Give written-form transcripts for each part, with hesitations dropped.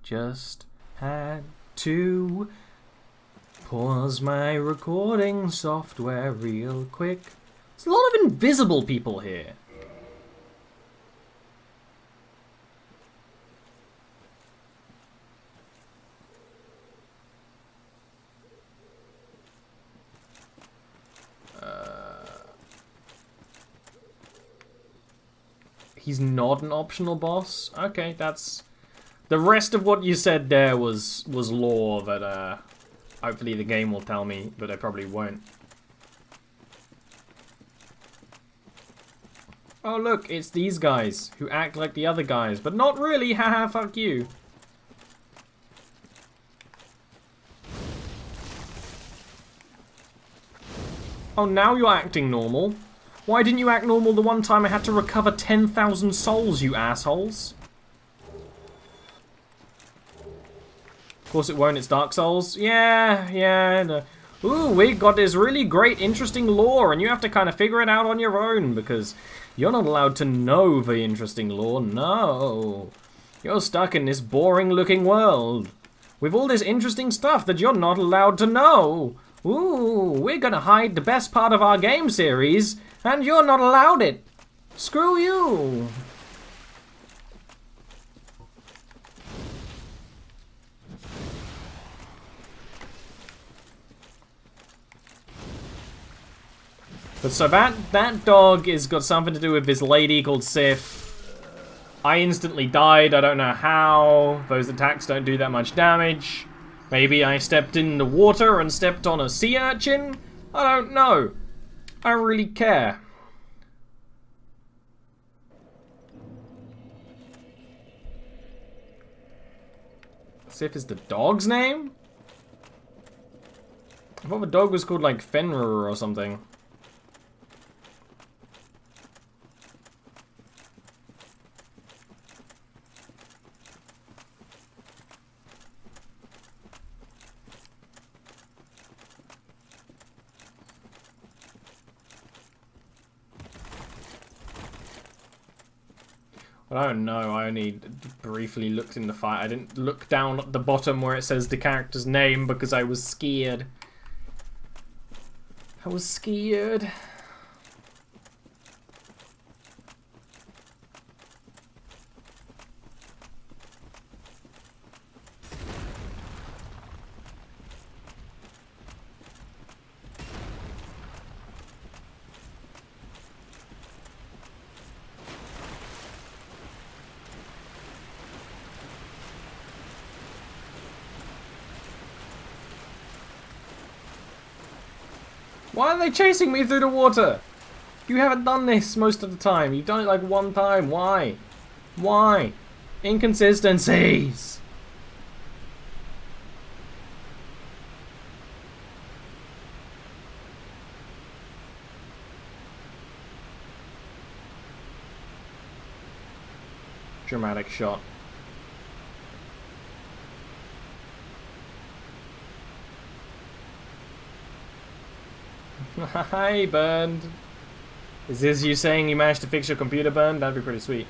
Just had to pause my recording software real quick. There's a lot of invisible people here. He's not an optional boss? Okay, that's... The rest of what you said there was lore that hopefully the game will tell me, but I probably won't. Oh look, it's these guys who act like the other guys, but not really, haha, fuck you. Oh, now you're acting normal. Why didn't you act normal the one time I had to recover 10,000 souls, you assholes? Of course it won't, it's Dark Souls. Yeah. No. Ooh, we got this really great, interesting lore, and you have to kind of figure it out on your own, because you're not allowed to know the interesting lore, no. You're stuck in this boring-looking world, with all this interesting stuff that you're not allowed to know. Ooh, we're gonna hide the best part of our game series, and you're not allowed it. Screw you. But so that dog has got something to do with this lady called Sif. I instantly died, I don't know how. Those attacks don't do that much damage. Maybe I stepped in the water and stepped on a sea urchin? I don't know. I don't really care. Sif is the dog's name? I thought the dog was called like Fenrir or something. I don't know, I only briefly looked in the fight. I didn't look down at the bottom where it says the character's name because I was scared. I was scared. Why are they chasing me through the water? You haven't done this most of the time. You've done it like one time. Why? Why? Inconsistencies. Dramatic shot. Hi, Burned. Is this you saying you managed to fix your computer, Burned? That'd be pretty sweet.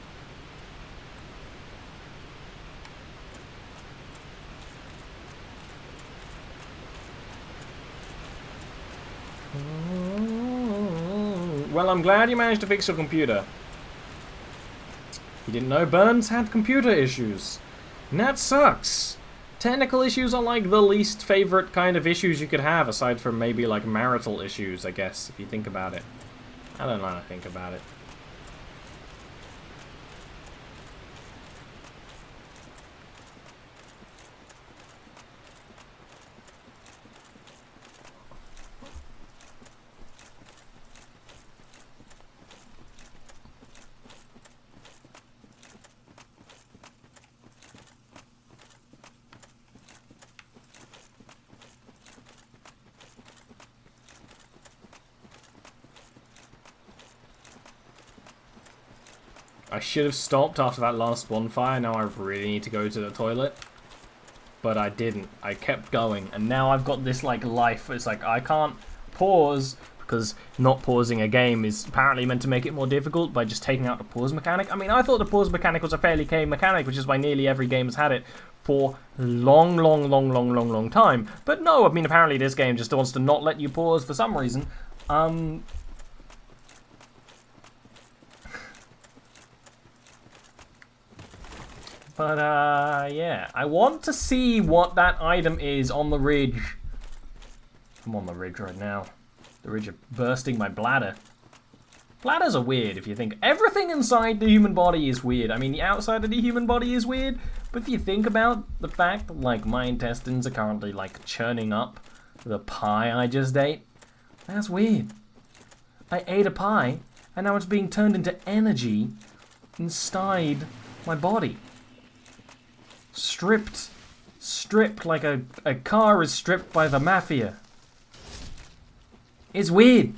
Well, I'm glad you managed to fix your computer. You didn't know Burns had computer issues. And that sucks. Technical issues are like the least favorite kind of issues you could have, aside from maybe like marital issues, I guess, if you think about it. I don't know how to think about it. I should have stopped after that last bonfire. Now I really need to go to the toilet. But I didn't. I kept going. And now I've got this, like, life. It's like, I can't pause because not pausing a game is apparently meant to make it more difficult by just taking out the pause mechanic. I mean, I thought the pause mechanic was a fairly key mechanic, which is why nearly every game has had it for long time. But no, I mean, apparently this game just wants to not let you pause for some reason. But, yeah. I want to see what that item is on the ridge. I'm on the ridge right now. The ridge of bursting my bladder. Bladders are weird if you think. Everything inside the human body is weird. I mean, the outside of the human body is weird. But if you think about the fact that, like, my intestines are currently, like, churning up the pie I just ate, that's weird. I ate a pie, and now it's being turned into energy inside my body. Stripped like a car is stripped by the mafia. It's weird.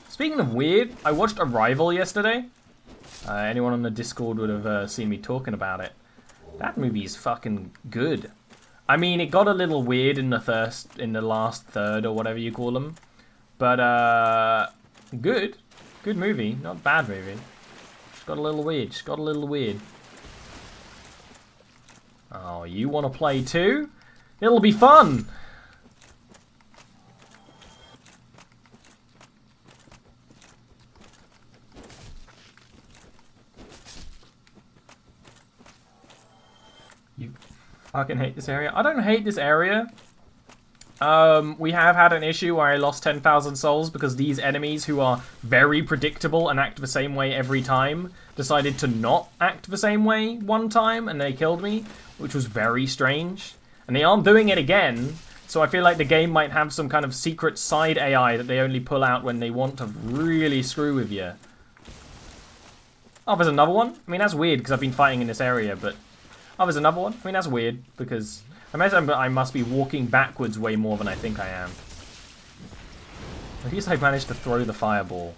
Speaking of weird, I watched Arrival yesterday. Anyone on the Discord would have seen me talking about it. That movie is fucking good. I mean, it got a little weird in the last third or whatever you call them. But, good. Good movie. Not bad movie. Just got a little weird. Oh, you want to play too? It'll be fun! You fucking hate this area? I don't hate this area. We have had an issue where I lost 10,000 souls because these enemies, who are very predictable and act the same way every time, decided to not act the same way one time, and they killed me, which was very strange. And they aren't doing it again, so I feel like the game might have some kind of secret side AI that they only pull out when they want to really screw with you. Oh, there's another one? I mean, that's weird because I've been fighting in this area, but... Oh, there's another one? I mean, that's weird because... I must be walking backwards way more than I think I am. At least I managed to throw the fireball.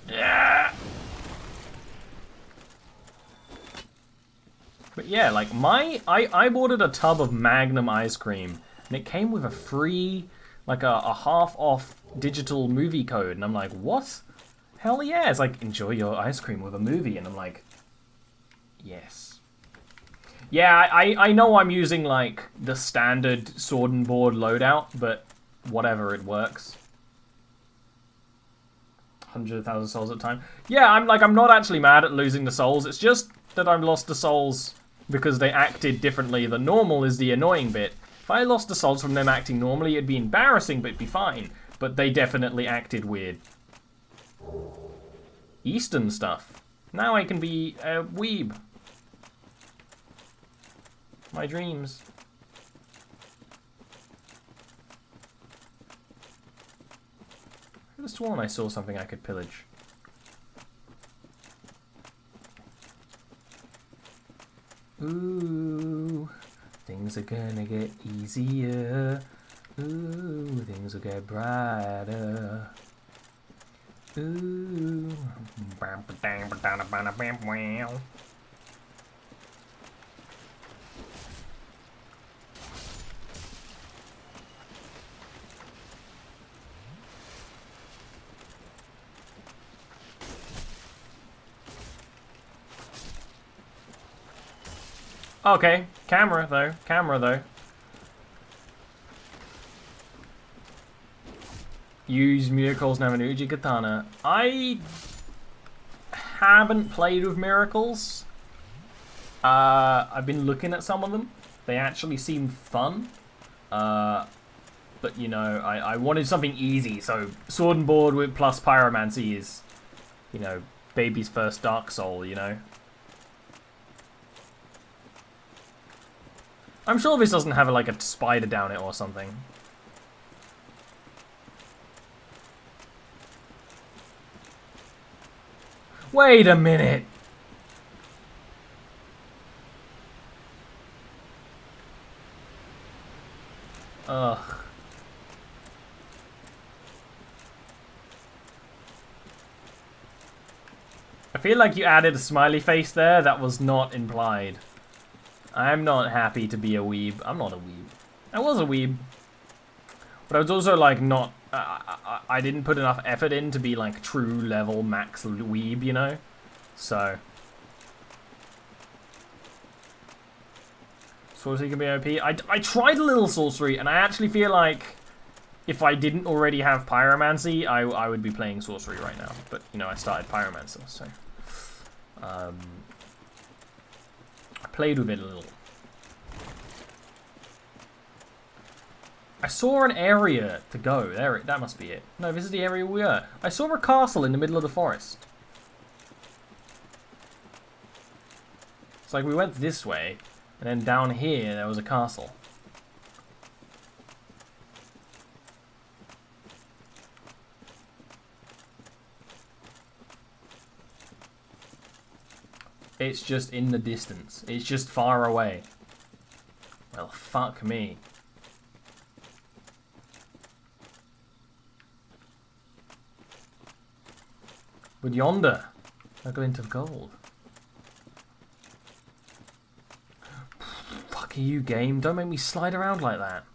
Yeah. But yeah, like I ordered a tub of Magnum ice cream, and it came with a free, like a half off digital movie code, and I'm like, what? Hell yeah! It's like, enjoy your ice cream with a movie, and I'm like, yes. Yeah, I know I'm using like the standard sword and board loadout, but whatever, it works. 100,000 souls at a time. Yeah, I'm not actually mad at losing the souls. It's just that I've lost the souls because they acted differently than normal is the annoying bit. If I lost the souls from them acting normally, it'd be embarrassing, but it'd be fine. But they definitely acted weird. Eastern stuff. Now I can be a weeb. My dreams. I could have sworn I saw something I could pillage. Ooh, things are gonna get easier. Ooh, things will get brighter. Ooh. Okay, camera though. Use Miracle's Namanuji Katana. I haven't played with Miracles. I've been looking at some of them. They actually seem fun. But, you know, I wanted something easy, so Sword and Board with plus Pyromancy is, you know, baby's first Dark Soul, you know? I'm sure this doesn't have, like, a spider down it or something. Wait a minute! Ugh. I feel like you added a smiley face there that was not implied. I'm not happy to be a weeb. I'm not a weeb. I was a weeb. But I was also like not... I didn't put enough effort in to be like true level max weeb, you know? So... Sorcery can be OP. I tried a little sorcery, and I actually feel like if I didn't already have pyromancy, I would be playing sorcery right now. But, you know, I started pyromancer, so... I played with it a little. I saw an area to go. There, that must be it. No, this is the area we were. I saw a castle in the middle of the forest. It's like we went this way, and then down here there was a castle. It's just in the distance. It's just far away. Well, fuck me. But yonder, a glint of gold. Fuck you, game. Don't make me slide around like that.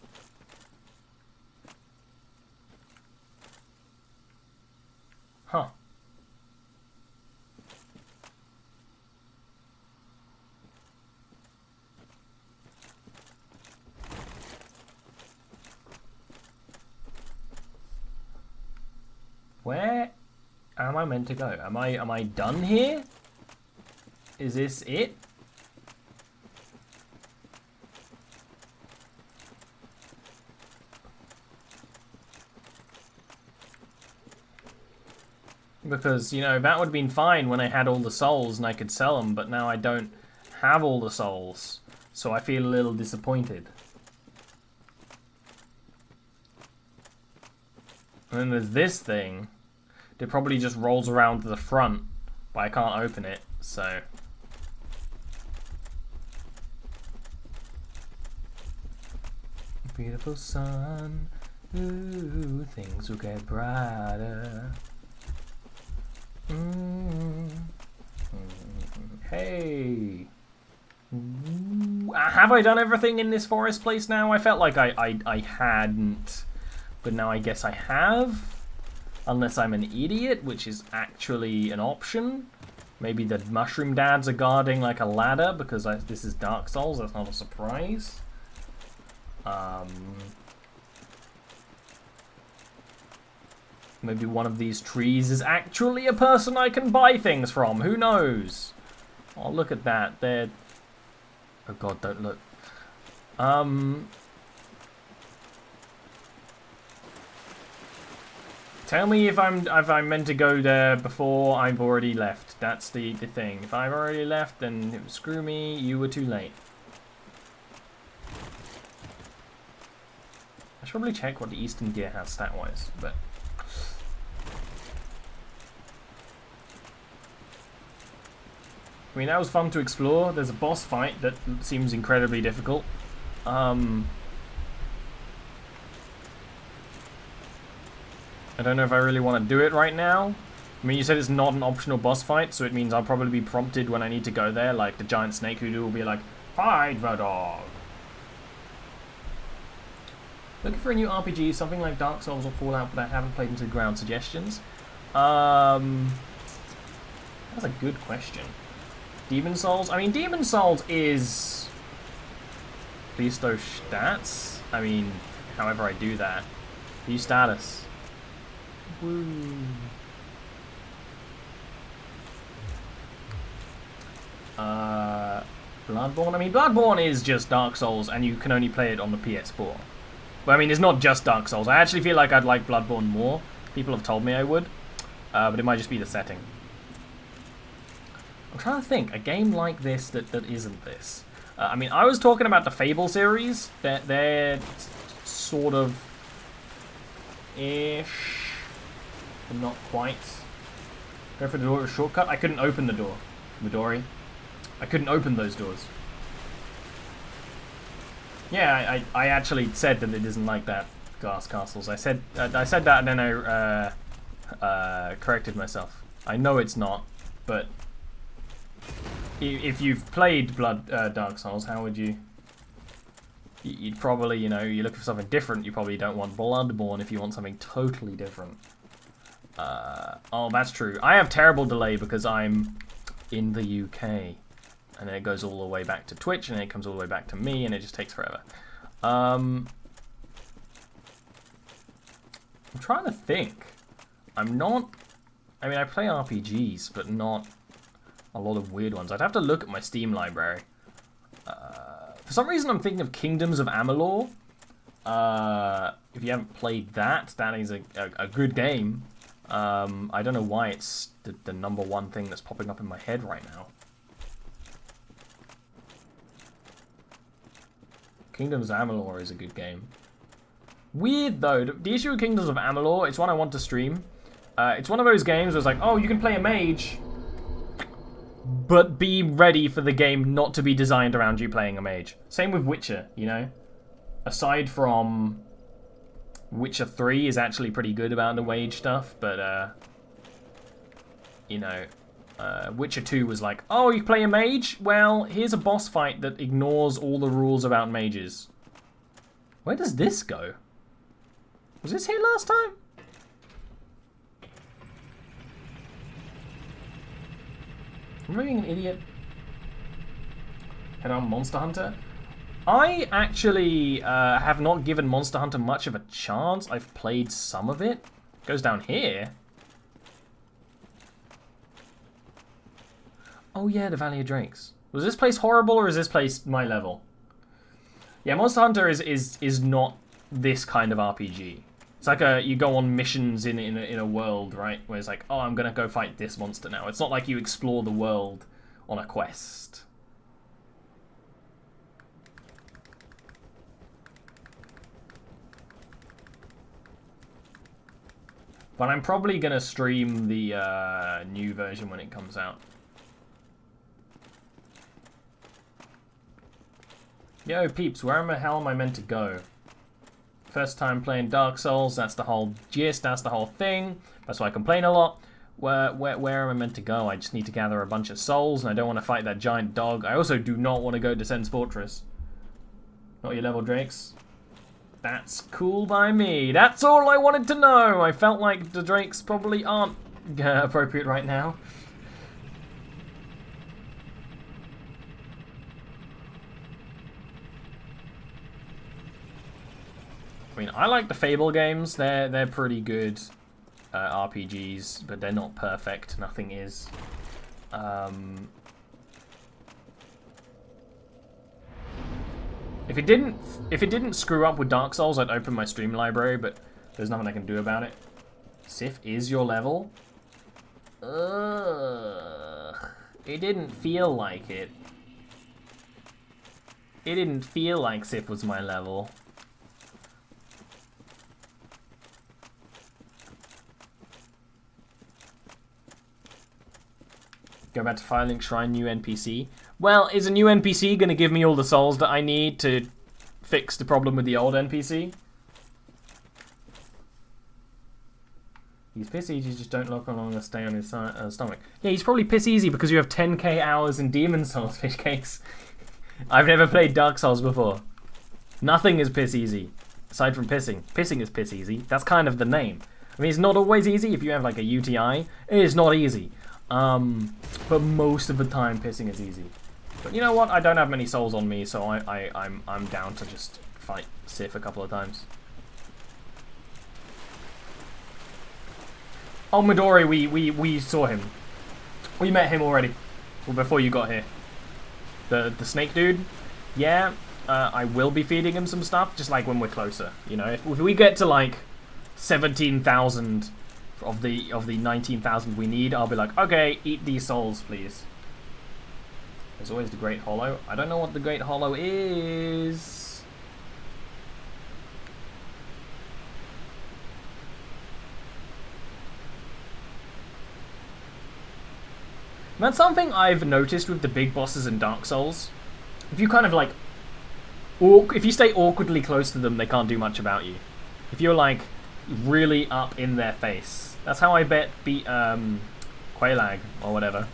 Huh. Where am I meant to go? Am I done here? Is this it? Because, you know, that would have been fine when I had all the souls and I could sell them, but now I don't have all the souls, so I feel a little disappointed. And then there's this thing that probably just rolls around to the front, but I can't open it, so... Beautiful sun, ooh, things will get brighter. Hey! Have I done everything in this forest place now? I felt like I hadn't, but now I guess I have. Unless I'm an idiot, which is actually an option. Maybe the mushroom dads are guarding like a ladder because this is Dark Souls. That's not a surprise. Maybe one of these trees is actually a person I can buy things from. Who knows? Oh, look at that. They're... Oh god, don't look. Tell me if I'm meant to go there before I've already left. That's the thing. If I've already left, then screw me, you were too late. I should probably check what the Eastern Gear has stat-wise, but... I mean, that was fun to explore. There's a boss fight that seems incredibly difficult. I don't know if I really want to do it right now. I mean, you said it's not an optional boss fight, so it means I'll probably be prompted when I need to go there, like the giant snake hoodoo will be like, fight the dog. Looking for a new RPG, something like Dark Souls or Fallout, but I haven't played into the ground. Suggestions? That's a good question. Demon Souls? I mean, Demon Souls is... Please those stats? I mean, however I do that. View status. Woo. Bloodborne? I mean, Bloodborne is just Dark Souls, and you can only play it on the PS4. But I mean, it's not just Dark Souls. I actually feel like I'd like Bloodborne more. People have told me I would. But it might just be the setting. I'm trying to think, a game like this that isn't this. I mean, I was talking about the Fable series. They're sort of ish, but not quite. Go for the door with a shortcut. I couldn't open the door, Midori. I couldn't open those doors. Yeah, I actually said that it isn't like that. Glass castles. I said that, and then I corrected myself. I know it's not. But if you've played Dark Souls, how would you? You'd probably, you know, you look for something different. You probably don't want Bloodborne if you want something totally different. Oh, that's true. I have terrible delay because I'm in the UK. And then it goes all the way back to Twitch, and then it comes all the way back to me, and it just takes forever. I'm trying to think. I'm not... I mean, I play RPGs, but not a lot of weird ones. I'd have to look at my Steam library. For some reason, I'm thinking of Kingdoms of Amalur. If you haven't played that, that is a good game. I don't know why it's the number one thing that's popping up in my head right now. Kingdoms of Amalur is a good game. Weird, though. The issue with Kingdoms of Amalur, it's one I want to stream. It's one of those games where it's like, oh, you can play a mage, but be ready for the game not to be designed around you playing a mage. Same with Witcher, you know? Aside from Witcher 3 is actually pretty good about the mage stuff, but, you know, Witcher 2 was like, oh, you play a mage? Well, here's a boss fight that ignores all the rules about mages. Where does this go? Was this here last time? Am I being an idiot? Head on Monster Hunter? I actually have not given Monster Hunter much of a chance. I've played some of it. It goes down here. Oh yeah, the Valley of Drakes. Was this place horrible, or is this place my level? Yeah, Monster Hunter is not this kind of RPG. It's like you go on missions in a world, right? Where it's like, oh, I'm gonna go fight this monster now. It's not like you explore the world on a quest. But I'm probably gonna stream the new version when it comes out. Yo, peeps, where the hell am I meant to go? First time playing Dark Souls, that's the whole gist, that's the whole thing. That's why I complain a lot. Where am I meant to go? I just need to gather a bunch of souls, and I don't want to fight that giant dog. I also do not want to go to Sen's Fortress. Not your level, Drakes. That's cool by me. That's all I wanted to know. I felt like the Drakes probably aren't appropriate right now. I mean, I like the Fable games. They're pretty good RPGs, but they're not perfect. Nothing is. If it didn't screw up with Dark Souls, I'd open my stream library, but there's nothing I can do about it. Sif is your level? Ugh. It didn't feel like it. It didn't feel like Sif was my level. Go back to Firelink Shrine, new NPC. Well, is a new NPC going to give me all the souls that I need to fix the problem with the old NPC? He's piss easy, just don't look along or stay on his stomach. Yeah, he's probably piss easy because you have 10k hours in Demon Souls, fish cakes. I've never played Dark Souls before. Nothing is piss easy, aside from pissing. Pissing is piss easy. That's kind of the name. I mean, it's not always easy. If you have like a UTI, it is not easy. But most of the time, pissing is easy. But you know what? I don't have many souls on me, so I'm down to just fight Sif a couple of times. Oh, Midori, we saw him. We met him already. Well, before you got here. The snake dude. Yeah, I will be feeding him some stuff, just like when we're closer. You know, if we get to like 17,000 of the 19,000 we need, I'll be like, okay, eat these souls, please. There's always the Great Hollow. I don't know what the Great Hollow is. That's something I've noticed with the big bosses in Dark Souls. If you kind of like, if you stay awkwardly close to them, they can't do much about you. If you're like really up in their face. That's how I beat Qualag, or whatever.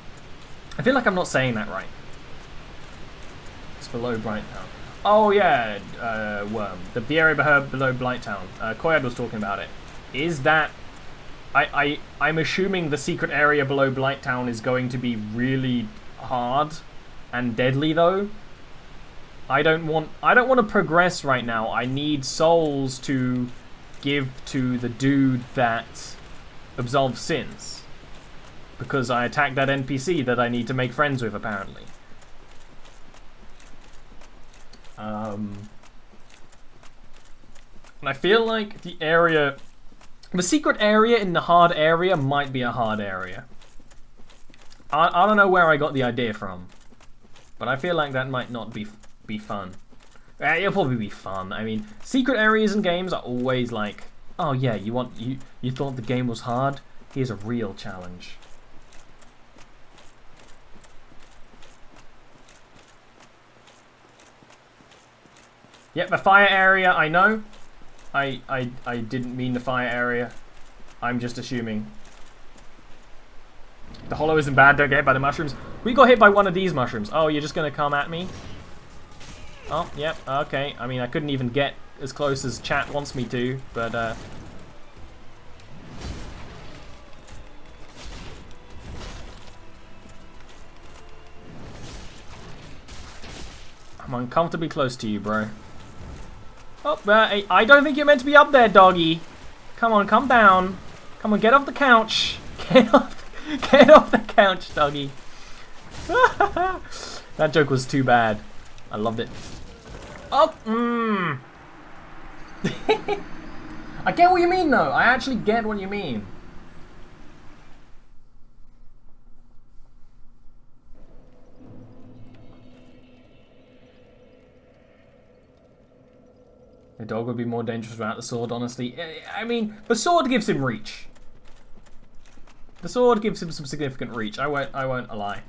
I feel like I'm not saying that right. It's below Blighttown. Oh yeah, Worm. The area below Blighttown. Koyad was talking about it. Is that... I'm assuming the secret area below Blighttown is going to be really hard and deadly, though. I don't want to progress right now. I need souls to give to the dude that absolves sins. Because I attacked that NPC that I need to make friends with, apparently. And I feel like the secret area in the hard area might be a hard area. I don't know where I got the idea from, but I feel like that might not be fun. It'll probably be fun. I mean, secret areas in games are always like, oh yeah, you thought the game was hard? Here's a real challenge. Yep, the fire area, I know. I didn't mean the fire area. I'm just assuming. The hollow isn't bad, don't get hit by the mushrooms. We got hit by one of these mushrooms. Oh, you're just gonna come at me? Oh, yep, okay. I mean, I couldn't even get as close as chat wants me to, but I'm uncomfortably close to you, bro. Oh, I don't think you're meant to be up there, doggy. Come on, come down. Come on, get off the couch. Get off the couch, doggy. That joke was too bad. I loved it. Oh, I get what you mean, though. I actually get what you mean. The dog would be more dangerous without the sword, honestly. I mean, the sword gives him reach. The sword gives him some significant reach. I won't lie.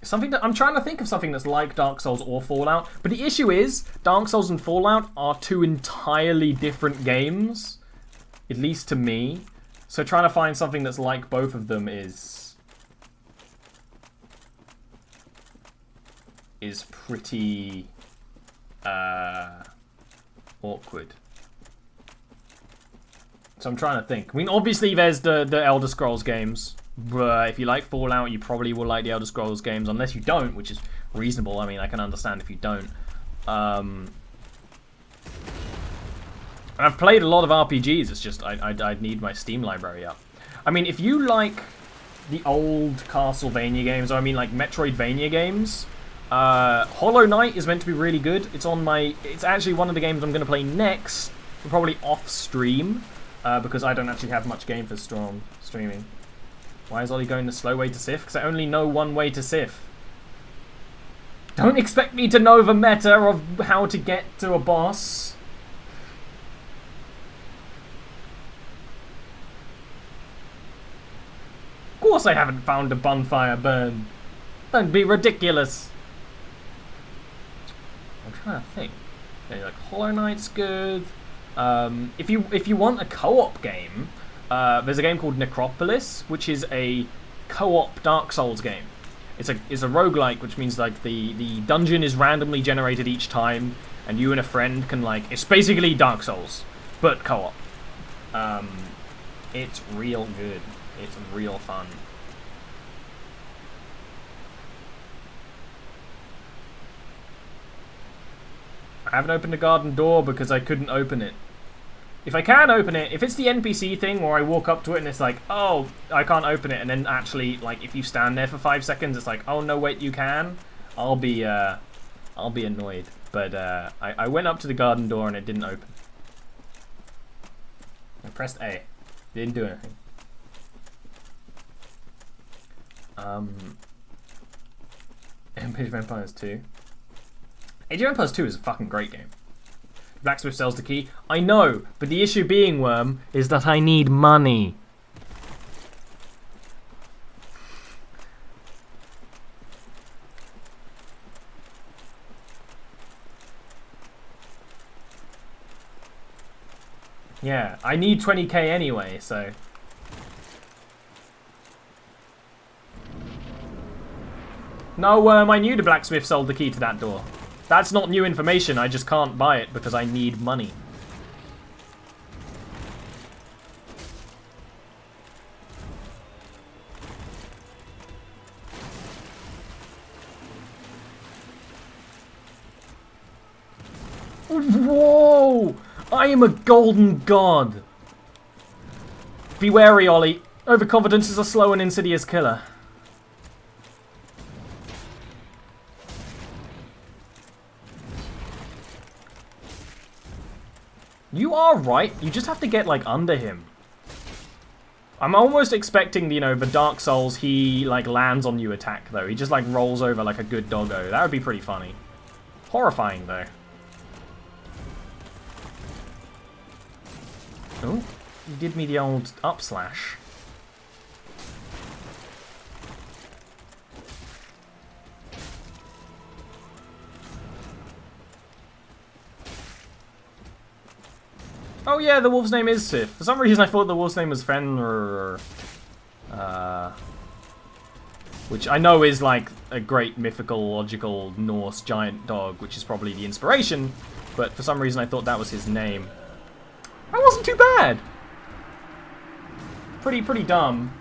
Something that I'm trying to think of something that's like Dark Souls or Fallout, but the issue is Dark Souls and Fallout are two entirely different games, at least to me. So trying to find something that's like both of them is pretty awkward. So I'm trying to think. I mean, obviously there's the Elder Scrolls games. If you like Fallout, you probably will like the Elder Scrolls games, unless you don't, which is reasonable. I mean, I can understand if you don't. I've played a lot of RPGs. It's just I'd need my Steam library up. I mean, if you like the old Castlevania games, or I mean like Metroidvania games, Hollow Knight is meant to be really good. It's actually one of the games I'm going to play next, probably off stream, because I don't actually have much game for streaming. Why is Ollie going the slow way to Sif? Because I only know one way to Sif. Don't expect me to know the meta of how to get to a boss. Of course I haven't found a bonfire burn. Don't be ridiculous. I'm trying to think. Okay, like Hollow Knight's good. If you want a co-op game, there's a game called Necropolis, which is a co-op Dark Souls game. It's a roguelike, which means like the dungeon is randomly generated each time, and you and a friend can it's basically Dark Souls, but co-op. It's real good. It's real fun. I haven't opened the garden door because I couldn't open it. If I can open it, if it's the NPC thing where I walk up to it and it's like, oh, I can't open it, and then actually, if you stand there for 5 seconds, it's like, oh no, wait, you can. I'll be annoyed. But I went up to the garden door and it didn't open. I pressed A, didn't do anything. Age of Empires 2. Age of Empires 2 is a fucking great game. Blacksmith sells the key. I know, but the issue being, Worm, is that I need money. Yeah, I need 20k anyway, so... No, I knew the blacksmith sold the key to that door. That's not new information, I just can't buy it because I need money. Whoa! I am a golden god! Be wary, Ollie. Overconfidence is a slow and insidious killer. You are right. You just have to get, like, under him. I'm almost expecting, you know, the Dark Souls, he, like, lands on you attack, though. He just, like, rolls over like a good doggo. That would be pretty funny. Horrifying, though. Oh, you did me the old upslash. Oh yeah, the wolf's name is Sif. For some reason I thought the wolf's name was Fenrir. Which I know is like a great mythological Norse giant dog, which is probably the inspiration, but for some reason I thought that was his name. That wasn't too bad! Pretty dumb.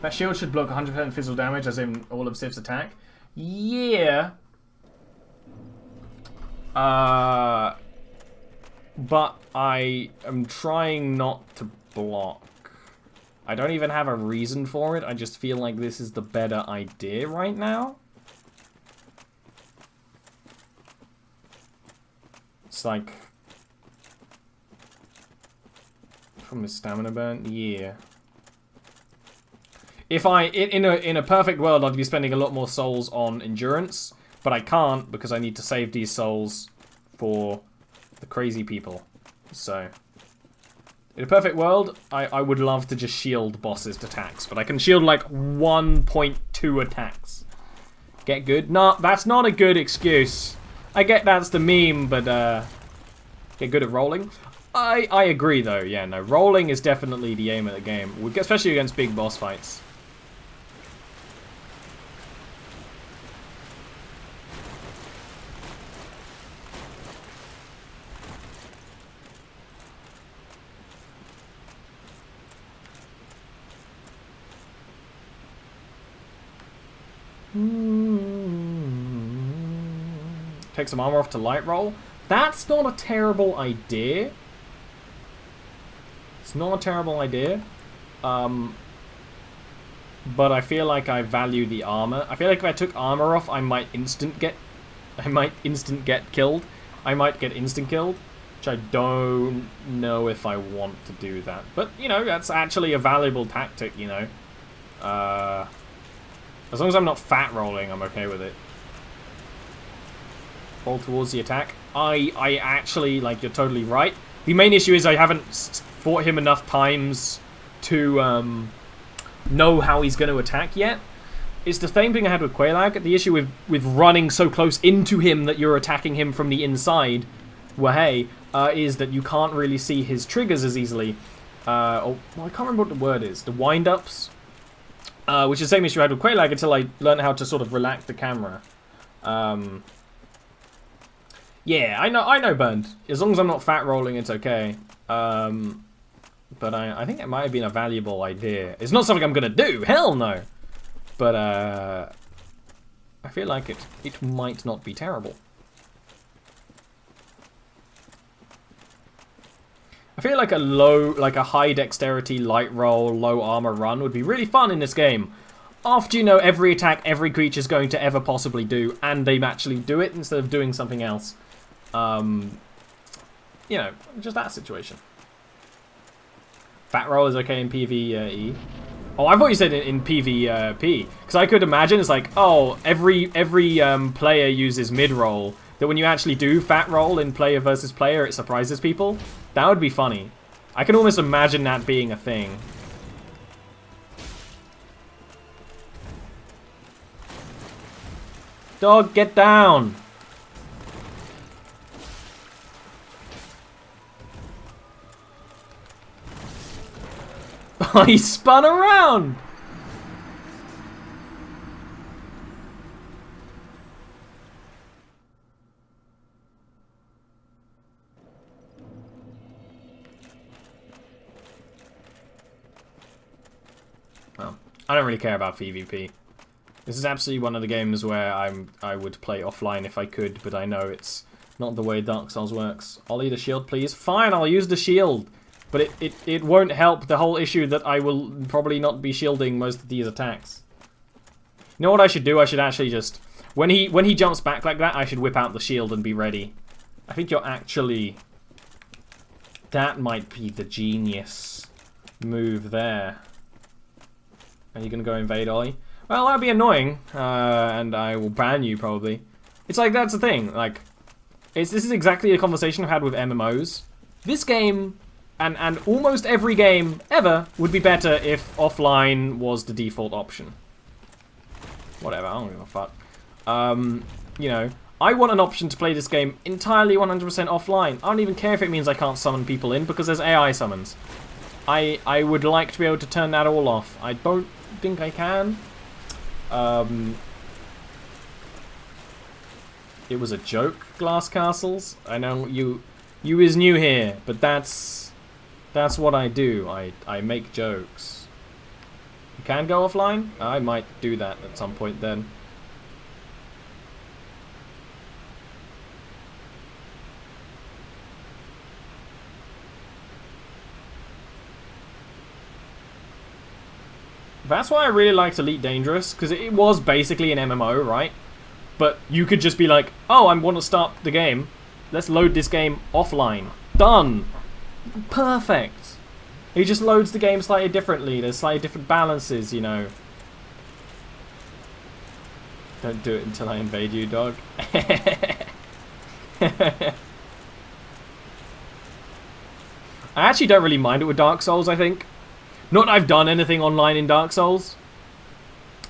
That shield should block 100% physical damage, as in all of Sif's attack. Yeah. But I am trying not to block. I don't even have a reason for it, I just feel like this is the better idea right now. It's like... from his stamina burn? Yeah. If in a perfect world, I'd be spending a lot more souls on endurance, but I can't because I need to save these souls for the crazy people. So, in a perfect world, I would love to just shield bosses' attacks, but I can shield like 1.2 attacks. Get good? No, that's not a good excuse. I get that's the meme, but get good at rolling. I agree though, yeah, no, rolling is definitely the aim of the game, especially against big boss fights. Take some armor off to light roll. That's not a terrible idea. It's not a terrible idea. But I feel like I value the armor. I feel like if I took armor off, I might instant get killed. I might get instant killed, which I don't know if I want to do that. But, you know, that's actually a valuable tactic, you know. As long as I'm not fat rolling, I'm okay with it. Fall towards the attack. I actually, like, you're totally right. The main issue is I haven't fought him enough times to know how he's going to attack yet. It's the same thing I had with Quelaag. The issue with running so close into him that you're attacking him from the inside, is that you can't really see his triggers as easily. I can't remember what the word is. The wind-ups. Which is the same issue I had with Quelaag until I learned how to sort of relax the camera. Yeah, I know burned. As long as I'm not fat rolling, it's okay. But I think it might have been a valuable idea. It's not something I'm gonna do, hell no! But I feel like it might not be terrible. I feel like a high dexterity, light roll, low armor run would be really fun in this game. After you know every attack every creature's going to ever possibly do, and they actually do it instead of doing something else. You know, just that situation. Fat roll is okay in PvE. Oh, I thought you said in PvP, because I could imagine it's like, oh, every player uses mid roll. That when you actually do fat roll in player versus player, it surprises people. That would be funny. I can almost imagine that being a thing. Dog, get down! He spun around! I don't really care about PvP. This is absolutely one of the games where I would play offline if I could, but I know it's not the way Dark Souls works. I'll eat a shield, please. Fine, I'll use the shield. But it won't help the whole issue that I will probably not be shielding most of these attacks. You know what I should do? I should actually just... When he jumps back like that, I should whip out the shield and be ready. I think you're actually... That might be the genius move there. Are you going to go invade Ollie? Well, that'd be annoying. And I will ban you, probably. It's like, that's the thing. Like, this is exactly a conversation I've had with MMOs. This game... And almost every game ever would be better if offline was the default option. Whatever, I don't give a fuck. You know, I want an option to play this game entirely 100% offline. I don't even care if it means I can't summon people in, because there's AI summons. I would like to be able to turn that all off. I don't think I can. It was a joke, Glass Castles. I know you is new here, but that's what I do. I make jokes. You can go offline? I might do that at some point then. That's why I really liked Elite Dangerous, because it was basically an MMO, right? But you could just be like, oh, I want to start the game. Let's load this game offline. Done! Perfect. He just loads the game slightly differently. There's slightly different balances, you know. Don't do it until I invade you, dog. I actually don't really mind it with Dark Souls, I think. Not that I've done anything online in Dark Souls.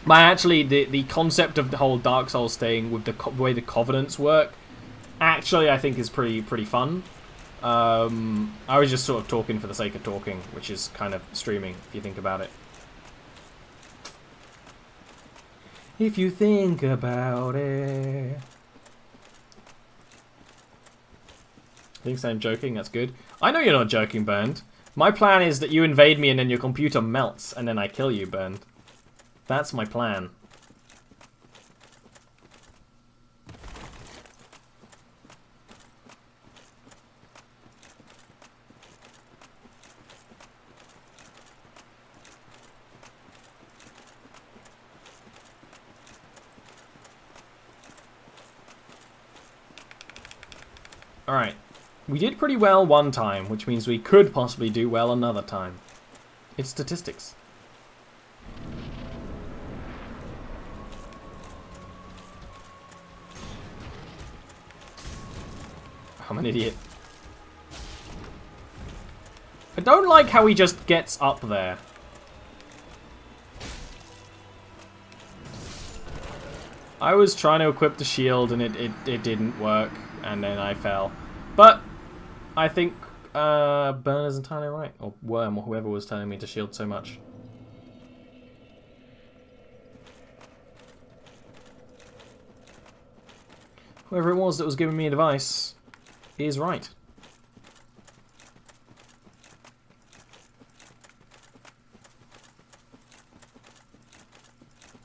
But actually, the concept of the whole Dark Souls thing with the way the Covenants work, actually I think is pretty fun. I was just sort of talking for the sake of talking, which is kind of streaming, if you think about it. If you think about it. Thinks I'm joking, that's good. I know you're not joking, Bernd. My plan is that you invade me and then your computer melts, and then I kill you, Bernd. That's my plan. Alright. We did pretty well one time, which means we could possibly do well another time. It's statistics. I'm an idiot. I don't like how he just gets up there. I was trying to equip the shield and it didn't work, and then I fell. But I think Burn is entirely right. Or Worm, or whoever was telling me to shield so much. Whoever it was that was giving me advice is right.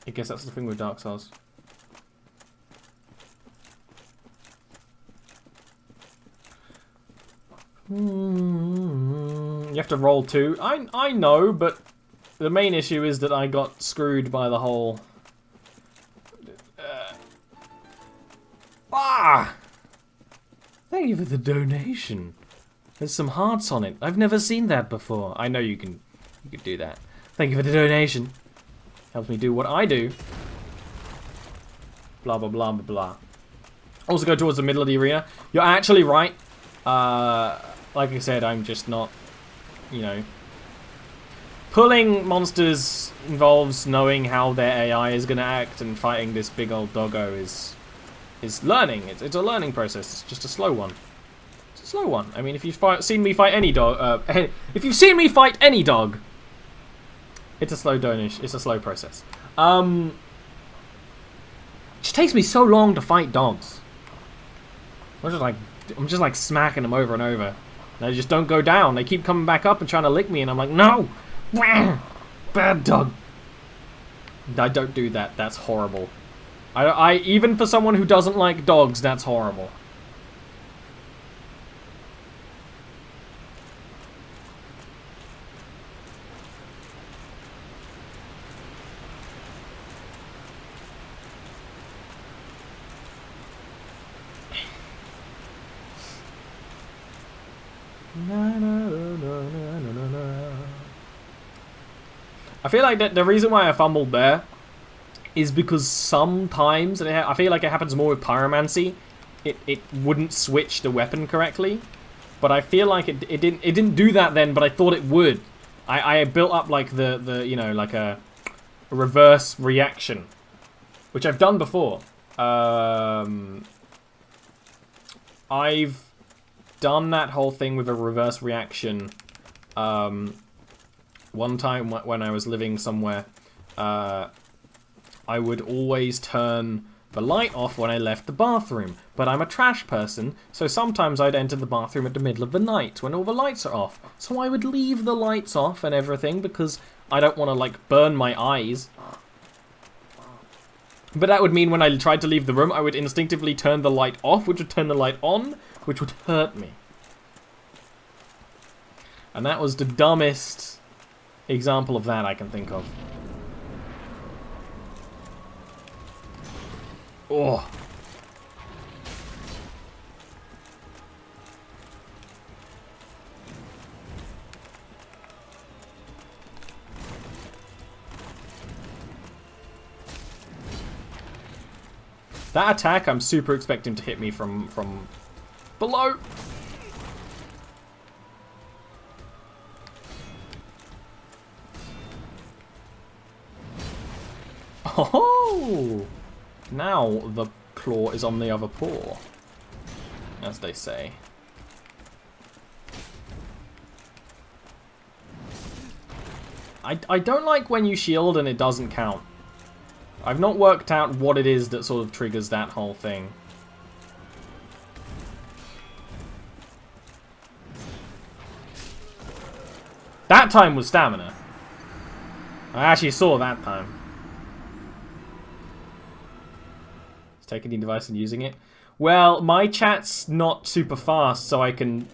I guess that's the thing with Dark Souls. You have to roll two. I know, but the main issue is that I got screwed by the whole... Thank you for the donation. There's some hearts on it. I've never seen that before. I know you can do that. Thank you for the donation. Helps me do what I do. Blah, blah, blah, blah, blah. Also go towards the middle of the arena. You're actually right. Like I said, I'm just not, you know... Pulling monsters involves knowing how their AI is going to act, and fighting this big old doggo is learning. It's a learning process. It's just a slow one. It's a slow one. I mean, if you've seen me fight any dog, if you've seen me fight any dog, it's a slow donation. It's a slow process. It just takes me so long to fight dogs. I'm just like smacking them over and over. They just don't go down. They keep coming back up and trying to lick me, and I'm like, no! Bad dog. I don't do that. That's horrible. I even for someone who doesn't like dogs, that's horrible. I feel like the reason why I fumbled there is because sometimes, and I feel like it happens more with pyromancy, it wouldn't switch the weapon correctly. But I feel like it didn't do that then, but I thought it would. I built up like the you know, like a reverse reaction, which I've done before. I've done that whole thing with a reverse reaction one time when I was living somewhere. I would always turn the light off when I left the bathroom, but I'm a trash person, so sometimes I'd enter the bathroom at the middle of the night when all the lights are off. So I would leave the lights off and everything because I don't want to like burn my eyes. But that would mean when I tried to leave the room, I would instinctively turn the light off, which would turn the light on, which would hurt me. And that was the dumbest example of that I can think of. Oh. That attack, I'm super expecting to hit me from below. Oh! Now the claw is on the other paw, as they say. I don't like when you shield and it doesn't count. I've not worked out what it is that sort of triggers that whole thing. That time was stamina. I actually saw that time. Taking the device and using it. Well, my chat's not super fast, so I can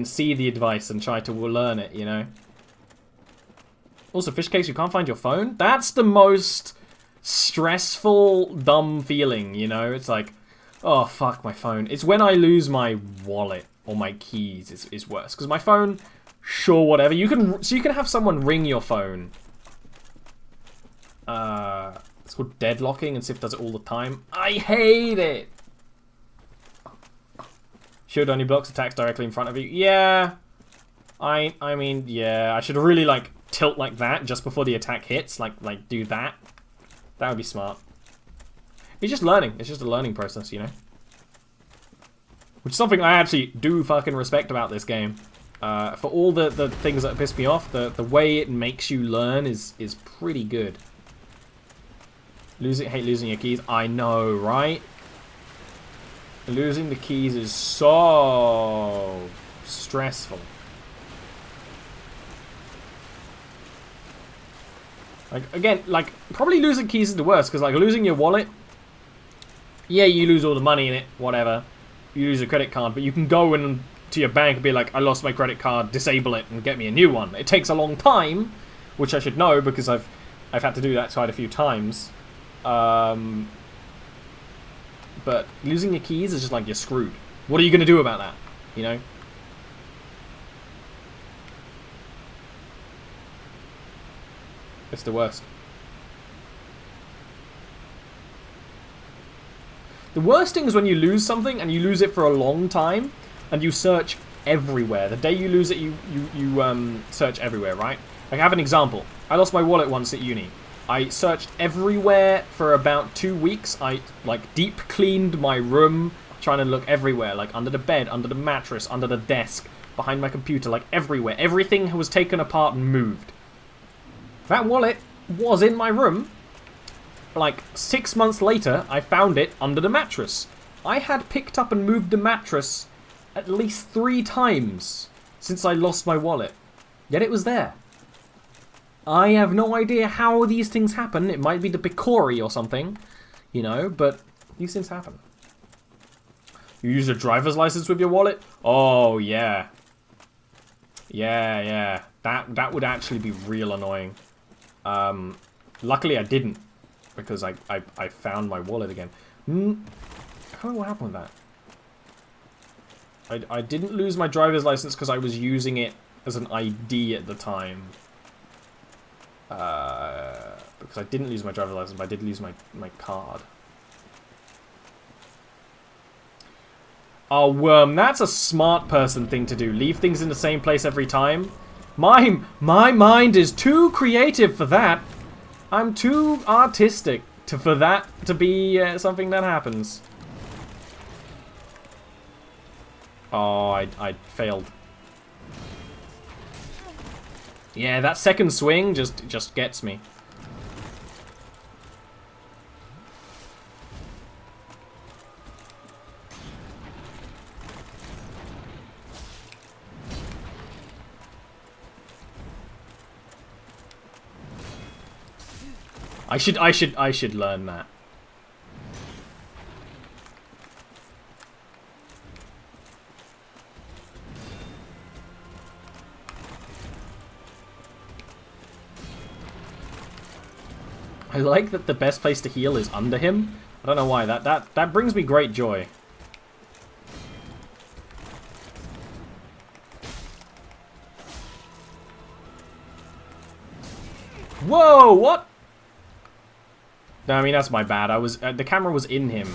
see the advice and try to learn it, you know. Also, fish case, you can't find your phone? That's the most stressful, dumb feeling, you know? It's like, oh, fuck my phone. It's when I lose my wallet or my keys is worse. Because my phone, sure, whatever. So you can have someone ring your phone. It's called deadlocking, and Sif does it all the time. I hate it! Shield only blocks attacks directly in front of you. Yeah. I mean, yeah. I should really, like, tilt like that just before the attack hits. Like do that. That would be smart. It's just learning. It's just a learning process, you know? Which is something I actually do fucking respect about this game. For all the things that piss me off, the way it makes you learn is pretty good. Hate losing your keys. I know, right? Losing the keys is so stressful. Like, again, like, probably losing keys is the worst, because, like, losing your wallet, yeah, you lose all the money in it, whatever. You lose your credit card, but you can go in to your bank and be like, I lost my credit card, disable it, and get me a new one. It takes a long time, which I should know, because I've had to do that quite a few times. But losing your keys is just like, you're screwed. What are you going to do about that? You know? It's the worst. The worst thing is when you lose something and you lose it for a long time and you search everywhere. The day you lose it, you search everywhere, right? Like, I have an example. I lost my wallet once at uni. I searched everywhere for about 2 weeks. I, like, deep cleaned my room, trying to look everywhere, like under the bed, under the mattress, under the desk, behind my computer, like everywhere. Everything was taken apart and moved. That wallet was in my room. Like, 6 months later, I found it under the mattress. I had picked up and moved the mattress at least 3 times since I lost my wallet. Yet it was there. I have no idea how these things happen. It might be the Picori or something, you know, but these things happen. You use your driver's license with your wallet? Oh, yeah. Yeah. That would actually be real annoying. Luckily I didn't, because I found my wallet again. I don't know what happened with that. I didn't lose my driver's license because I was using it as an ID at the time. Because I didn't lose my driver's license, but I did lose my card. Oh, Worm, that's a smart person thing to do. Leave things in the same place every time. My mind is too creative for that. I'm too artistic for that to be something that happens. Oh, I failed. Yeah, that second swing just gets me. I should learn that. I like that the best place to heal is under him. I don't know why. That brings me great joy. Whoa, what? No, I mean, that's my bad. The camera was in him.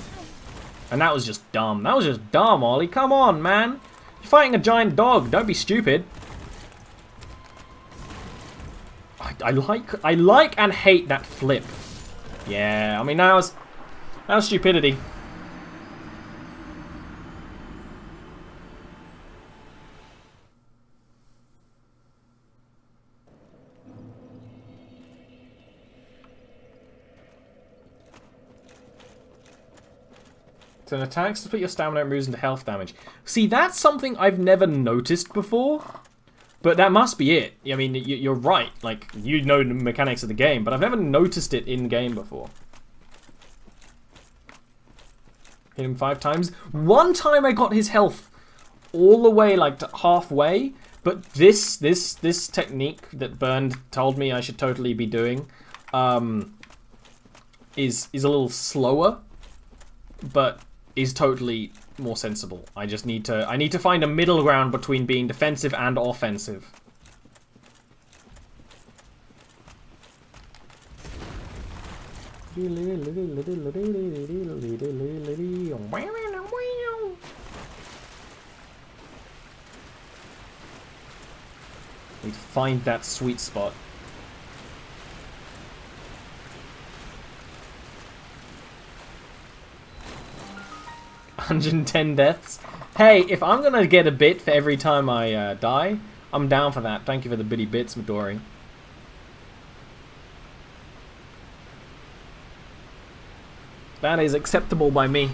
And that was just dumb. That was just dumb, Ollie. Come on, man. You're fighting a giant dog. Don't be stupid. I like and hate that flip. Yeah, I mean, that was stupidity. So an attack to put your stamina moves into health damage. See, that's something I've never noticed before. But that must be it. I mean, you're right. Like, you know the mechanics of the game, but I've never noticed it in-game before. Hit him 5 times. One time I got his health all the way, like, to halfway. But this technique that Bernd told me I should totally be doing is a little slower, but is totally more sensible. I need to find a middle ground between being defensive and offensive. Need to find that sweet spot. $110 deaths. Hey, if I'm gonna get a bit for every time I die, I'm down for that. Thank you for the bitty bits, Midori. That is acceptable by me.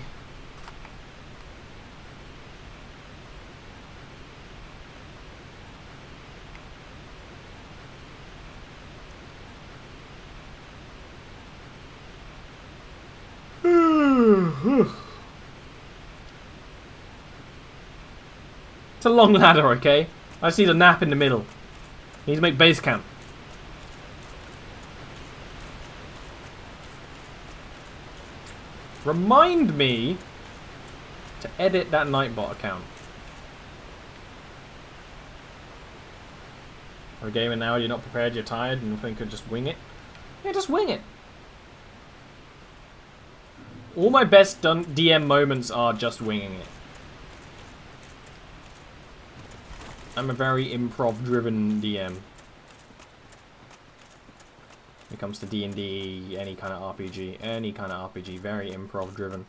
It's a long ladder, okay? I just need a nap in the middle. Need to make base camp. Remind me to edit that Nightbot account. For a game and now you're not prepared, you're tired, and you think you could just wing it? Yeah, just wing it. All my best DM moments are just winging it. I'm a very improv-driven DM. When it comes to D&D, any kind of RPG, very improv-driven.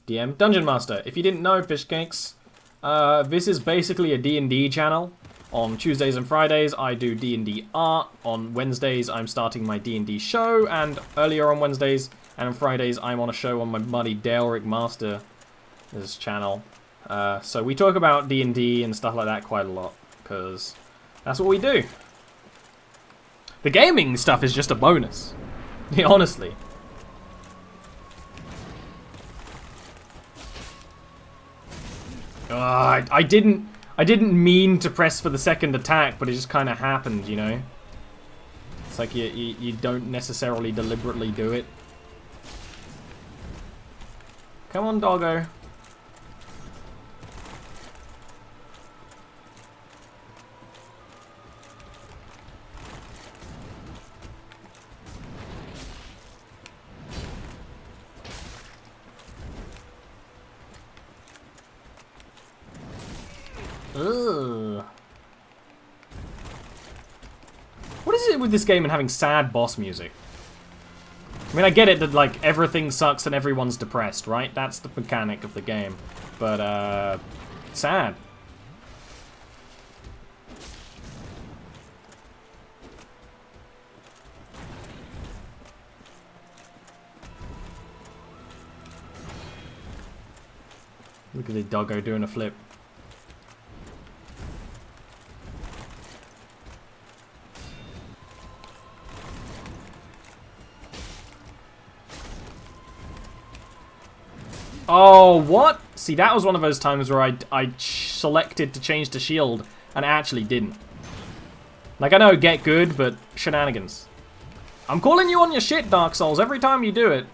DM, Dungeon Master. If you didn't know, Fish Cakes, this is basically a D&D channel. On Tuesdays and Fridays, I do D&D art. On Wednesdays, I'm starting my D&D show. And earlier on Wednesdays, And on Fridays, I'm on a show on my buddy Daleric Master's channel. So we talk about D&D and stuff like that quite a lot, because that's what we do. The gaming stuff is just a bonus. Yeah, honestly. I didn't mean to press for the second attack, but it just kind of happened, you know? It's like you don't necessarily deliberately do it. Come on, doggo. Ugh. What is it with this game and having sad boss music? I mean, I get it that, like, everything sucks and everyone's depressed, right? That's the mechanic of the game. But, sad. Look at the doggo doing a flip. Oh, what? See, that was one of those times where I selected to change to shield and actually didn't. Like, I know, get good, but shenanigans. I'm calling you on your shit, Dark Souls, every time you do it.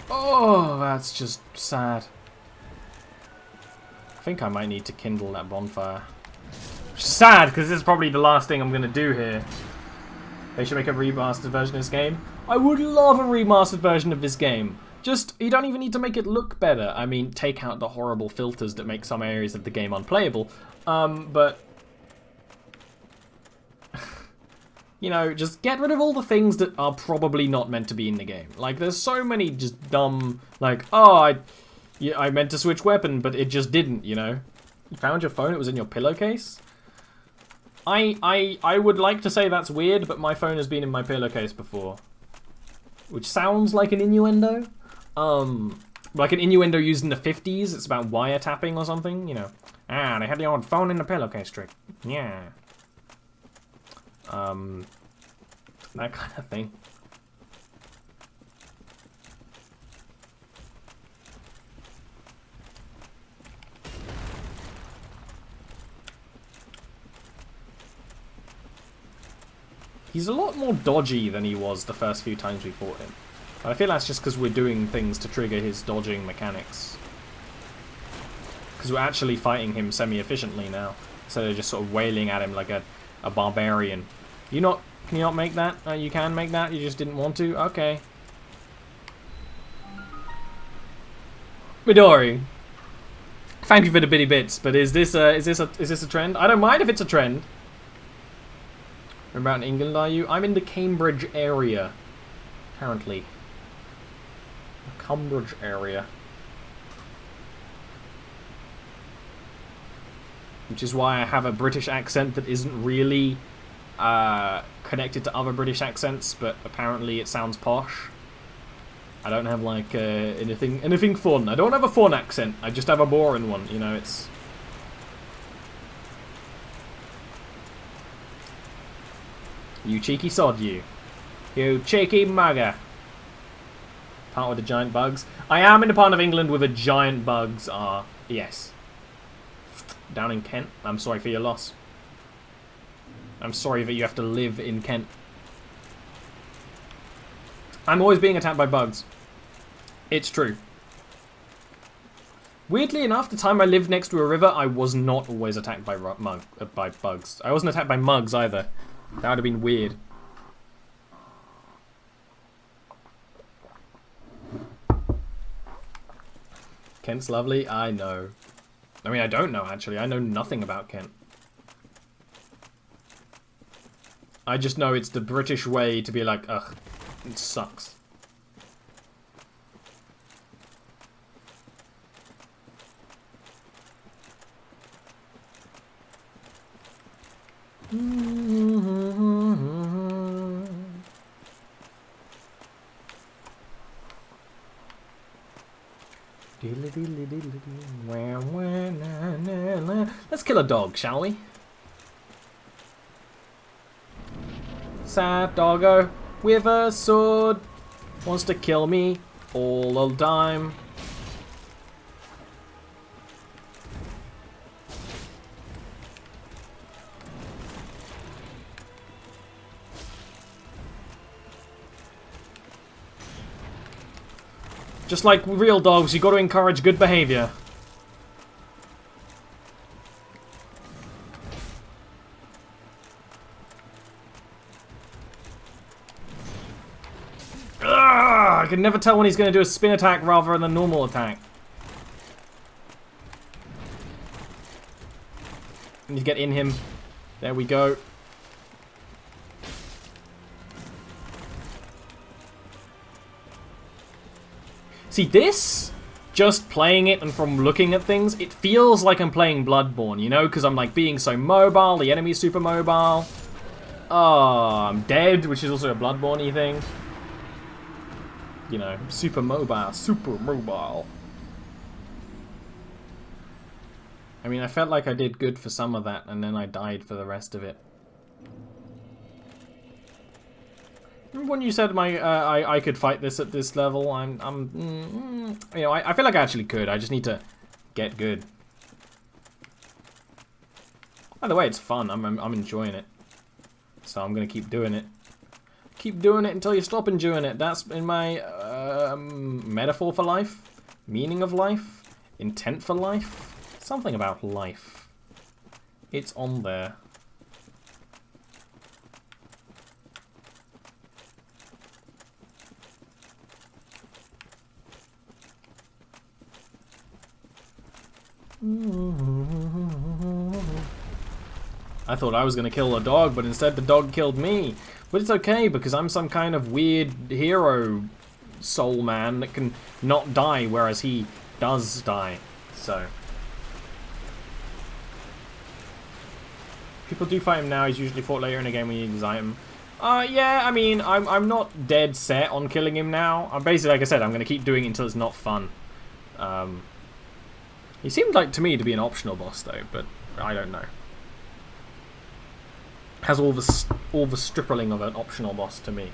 Oh, that's just sad. I think I might need to kindle that bonfire. Sad, because this is probably the last thing I'm going to do here. They should make a remastered version of this game. I would love a remastered version of this game. Just, you don't even need to make it look better. I mean, take out the horrible filters that make some areas of the game unplayable. But... you know, just get rid of all the things that are probably not meant to be in the game. Like, there's so many just dumb, like, oh, I meant to switch weapon, but it just didn't, you know? You found your phone, it was in your pillowcase? I would like to say that's weird, but my phone has been in my pillowcase before. Which sounds like an innuendo. Like an innuendo used in the 50s, it's about wiretapping or something, you know? Ah, they had the old phone in the pillowcase trick. Yeah. That kind of thing. He's a lot more dodgy than he was the first few times we fought him. But I feel that's just because we're doing things to trigger his dodging mechanics. Because we're actually fighting him semi-efficiently now. So they're just sort of wailing at him like a barbarian. Can you not make that? You can make that? You just didn't want to? Okay. Midori. Thank you for the bitty bits, but is this a trend? I don't mind if it's a trend. Whereabout in England are you? I'm in the Cambridge area. Currently. The Cambridge area. Which is why I have a British accent that isn't really connected to other British accents, but apparently it sounds posh. I don't have like anything fun. I don't have a fun accent. I just have a boring one. You know, it's. You cheeky sod, you. You cheeky mugger. Part with the giant bugs. I am in the part of England where the giant bugs are. Yes. Down in Kent. I'm sorry for your loss. I'm sorry that you have to live in Kent. I'm always being attacked by bugs. It's true. Weirdly enough, the time I lived next to a river, I was not always attacked by bugs. I wasn't attacked by mugs either. That would have been weird. Kent's lovely? I know. I mean, I don't know, actually. I know nothing about Kent. I just know it's the British way to be like, ugh, it sucks. Let's kill a dog, shall we? Sad doggo with a sword wants to kill me all the time. Just like real dogs, you got to encourage good behavior. I can never tell when he's going to do a spin attack rather than a normal attack. I need to get in him. There we go. See, this, just playing it and from looking at things, it feels like I'm playing Bloodborne, you know? Because I'm like being so mobile, the enemy's super mobile. Oh, I'm dead, which is also a Bloodborne-y thing. You know, super mobile, super mobile. I mean, I felt like I did good for some of that, and then I died for the rest of it. Remember when you said I could fight this at this level? You know, I feel like I actually could. I just need to get good. By the way, it's fun. I'm enjoying it. So I'm gonna keep doing it. Keep doing it until you stop enjoying it. That's in my metaphor for life, meaning of life, intent for life, something about life. It's on there. I thought I was going to kill a dog, but instead the dog killed me. But it's okay, because I'm some kind of weird hero soul man that can not die, whereas he does die. So. People do fight him now. He's usually fought later in the game when you use item. Yeah, I mean, I'm not dead set on killing him now. I'm basically, like I said, I'm going to keep doing it until it's not fun. He seemed like to me to be an optional boss though, but I don't know. Has all the stripling of an optional boss to me.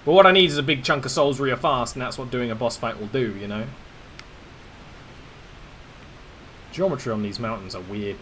But what I need is a big chunk of souls real fast, and that's what doing a boss fight will do, you know? Geometry on these mountains are weird.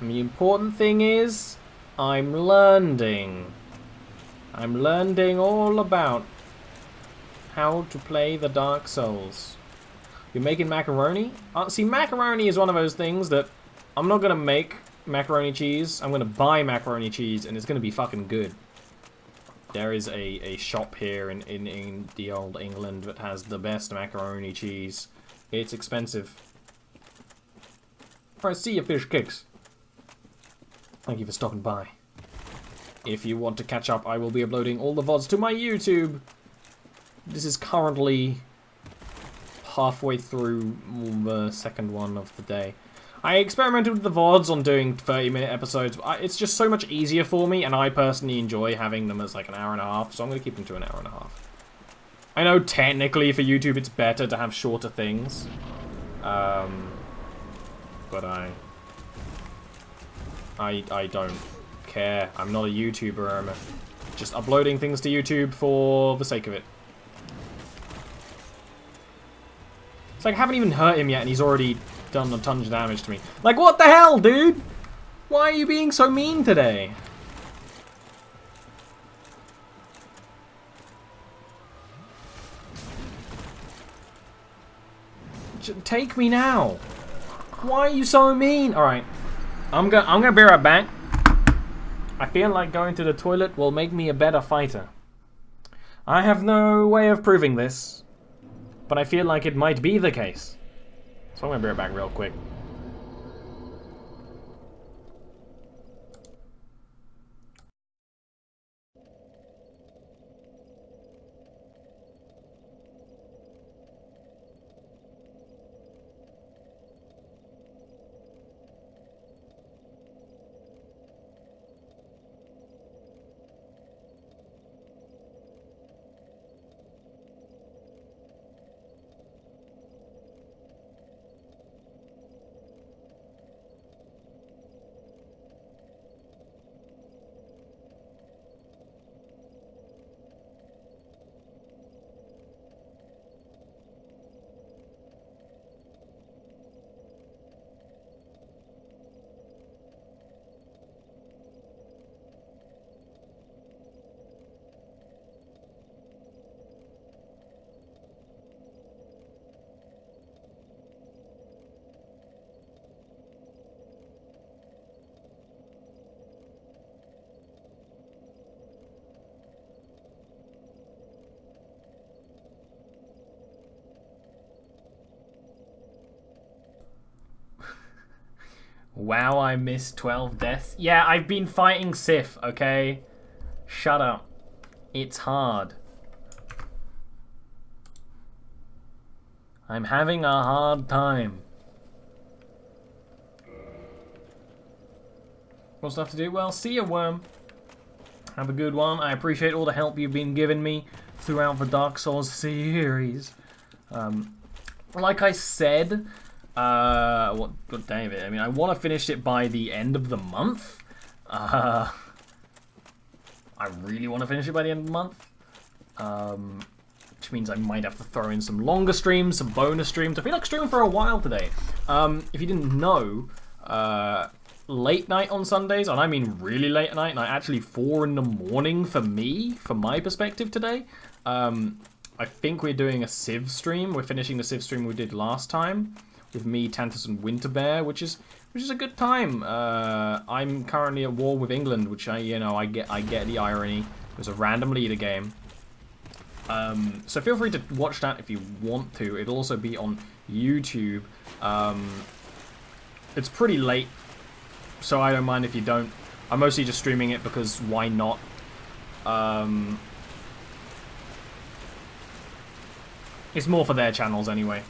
And the important thing is, I'm learning. I'm learning all about how to play the Dark Souls. You're making macaroni? See, macaroni is one of those things that I'm not going to make macaroni cheese. I'm going to buy macaroni cheese, and it's going to be fucking good. There is a shop here in the old England that has the best macaroni cheese. It's expensive. I see your fish cakes. Thank you for stopping by. If you want to catch up, I will be uploading all the VODs to my YouTube. This is currently halfway through the second one of the day. I experimented with the VODs on doing 30-minute episodes. It's just so much easier for me, and I personally enjoy having them as like an hour and a half, so I'm going to keep them to an hour and a half. I know technically for YouTube it's better to have shorter things. But I don't care. I'm not a YouTuber. I'm just uploading things to YouTube for the sake of it. It's like I haven't even hurt him yet and he's already done a ton of damage to me. Like, what the hell, dude? Why are you being so mean today? take me now. Why are you so mean? Alright. I'm gonna be right back. I feel like going to the toilet will make me a better fighter. I have no way of proving this, but I feel like it might be the case. So I'm gonna be right back real quick. Wow, I missed 12 deaths. Yeah, I've been fighting Sif, okay? Shut up. It's hard. I'm having a hard time. What's left to do? Well, see ya, worm. Have a good one. I appreciate all the help you've been giving me throughout the Dark Souls series. Like I said... what day of it? I mean, I want to finish it by the end of the month. I really want to finish it by the end of the month. Which means I might have to throw in some longer streams, some bonus streams. I feel like streaming for a while today. If you didn't know, late night on Sundays, and I mean really late at night, and actually 4 in the morning for me, from my perspective today. I think we're doing a Civ stream. We're finishing the Civ stream we did last time. With me, Tantus, and Winterbear, which is a good time. I'm currently at war with England, which I get the irony. It was a random leader game. So feel free to watch that if you want to. It'll also be on YouTube. It's pretty late, so I don't mind if you don't. I'm mostly just streaming it because why not? It's more for their channels anyway.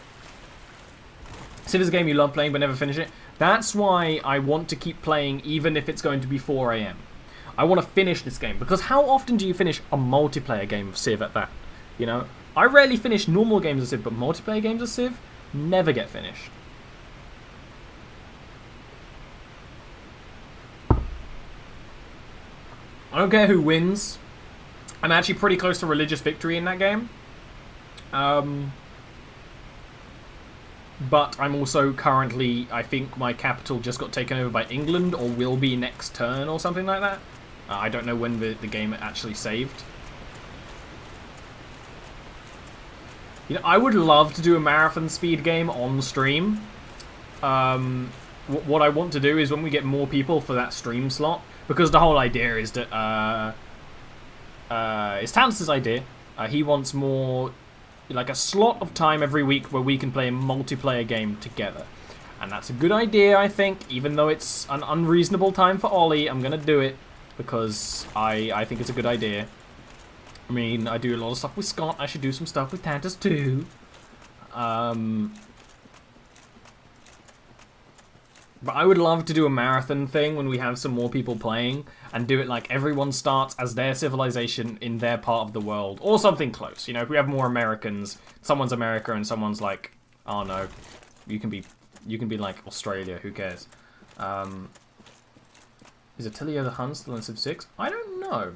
Civ is a game you love playing but never finish it. That's why I want to keep playing even if it's going to be 4 AM. I want to finish this game, because how often do you finish a multiplayer game of Civ at that? You know, I rarely finish normal games of Civ, but multiplayer games of Civ never get finished. I don't care who wins. I'm actually pretty close to religious victory in that game. But I'm also currently, I think my capital just got taken over by England, or will be next turn, or something like that. I don't know when the game actually saved. You know, I would love to do a marathon speed game on stream. What I want to do is when we get more people for that stream slot, because the whole idea is that, it's Tantus' idea. He wants more... like a slot of time every week where we can play a multiplayer game together. And that's a good idea, I think, even though it's an unreasonable time for Ollie. I'm going to do it because I think it's a good idea. I mean, I do a lot of stuff with Scott. I should do some stuff with Tantus too. But I would love to do a marathon thing when we have some more people playing, and do it like everyone starts as their civilization in their part of the world, or something close. You know, if we have more Americans, someone's America and someone's like, oh no, you can be like Australia, who cares? Is Attilio the Hun still in Civ 6? I don't know.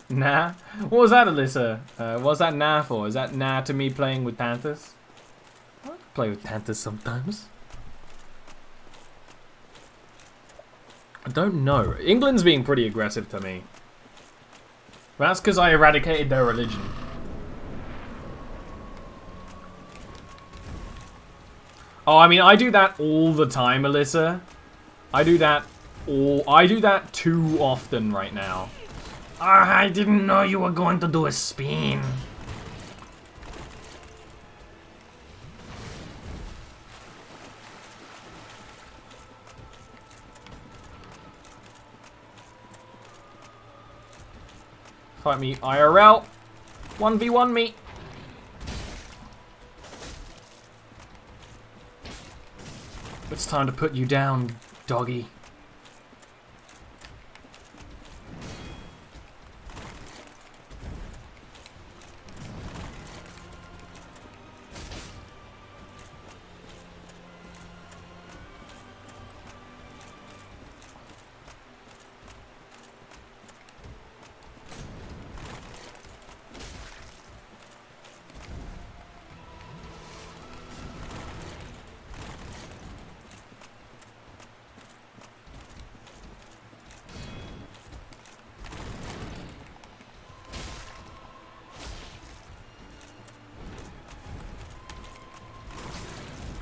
Nah? What was that, Alyssa? What was that nah for? Is that nah to me playing with Tantus? I play with Tantus sometimes. I don't know. England's being pretty aggressive to me. That's because I eradicated their religion. Oh, I mean, I do that all the time, Alyssa. I do that too often right now. I didn't know you were going to do a spin. Fight me IRL. 1v1 me. It's time to put you down, doggy.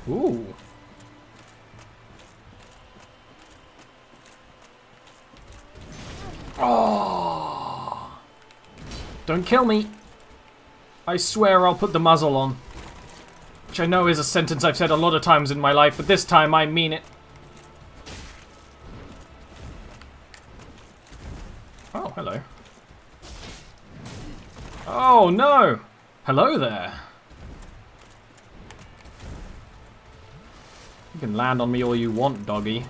Ooh. Oh. Don't kill me. I swear I'll put the muzzle on. Which I know is a sentence I've said a lot of times in my life, but this time I mean it. Oh, hello. Oh, no. Hello there. You can land on me all you want, doggy.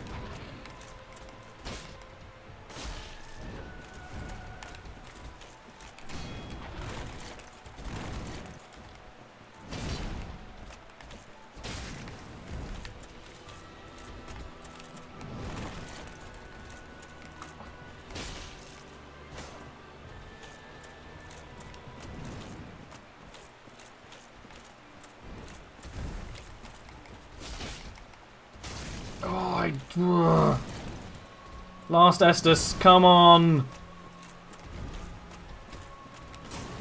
Last Estus, come on.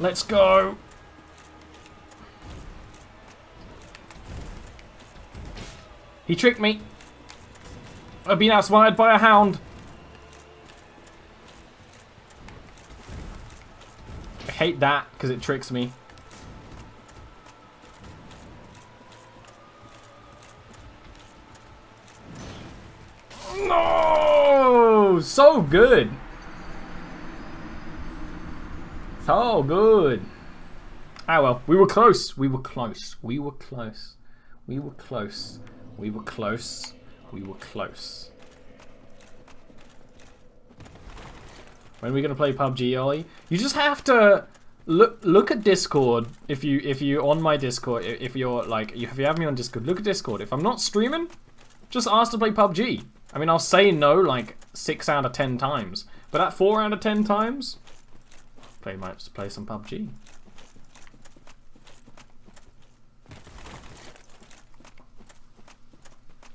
Let's go. He tricked me. I've been outsmarted by a hound. I hate that because it tricks me. No! So good. So good. Ah well, we were close. We were close. We were close. We were close. We were close. We were close. When are we gonna play PUBG, Ollie? You just have to look at Discord. If you on my Discord, if you have me on Discord, look at Discord. If I'm not streaming, just ask to play PUBG. I mean, I'll say no like 6 out of 10 times, but at 4 out of 10 times, might play some PUBG.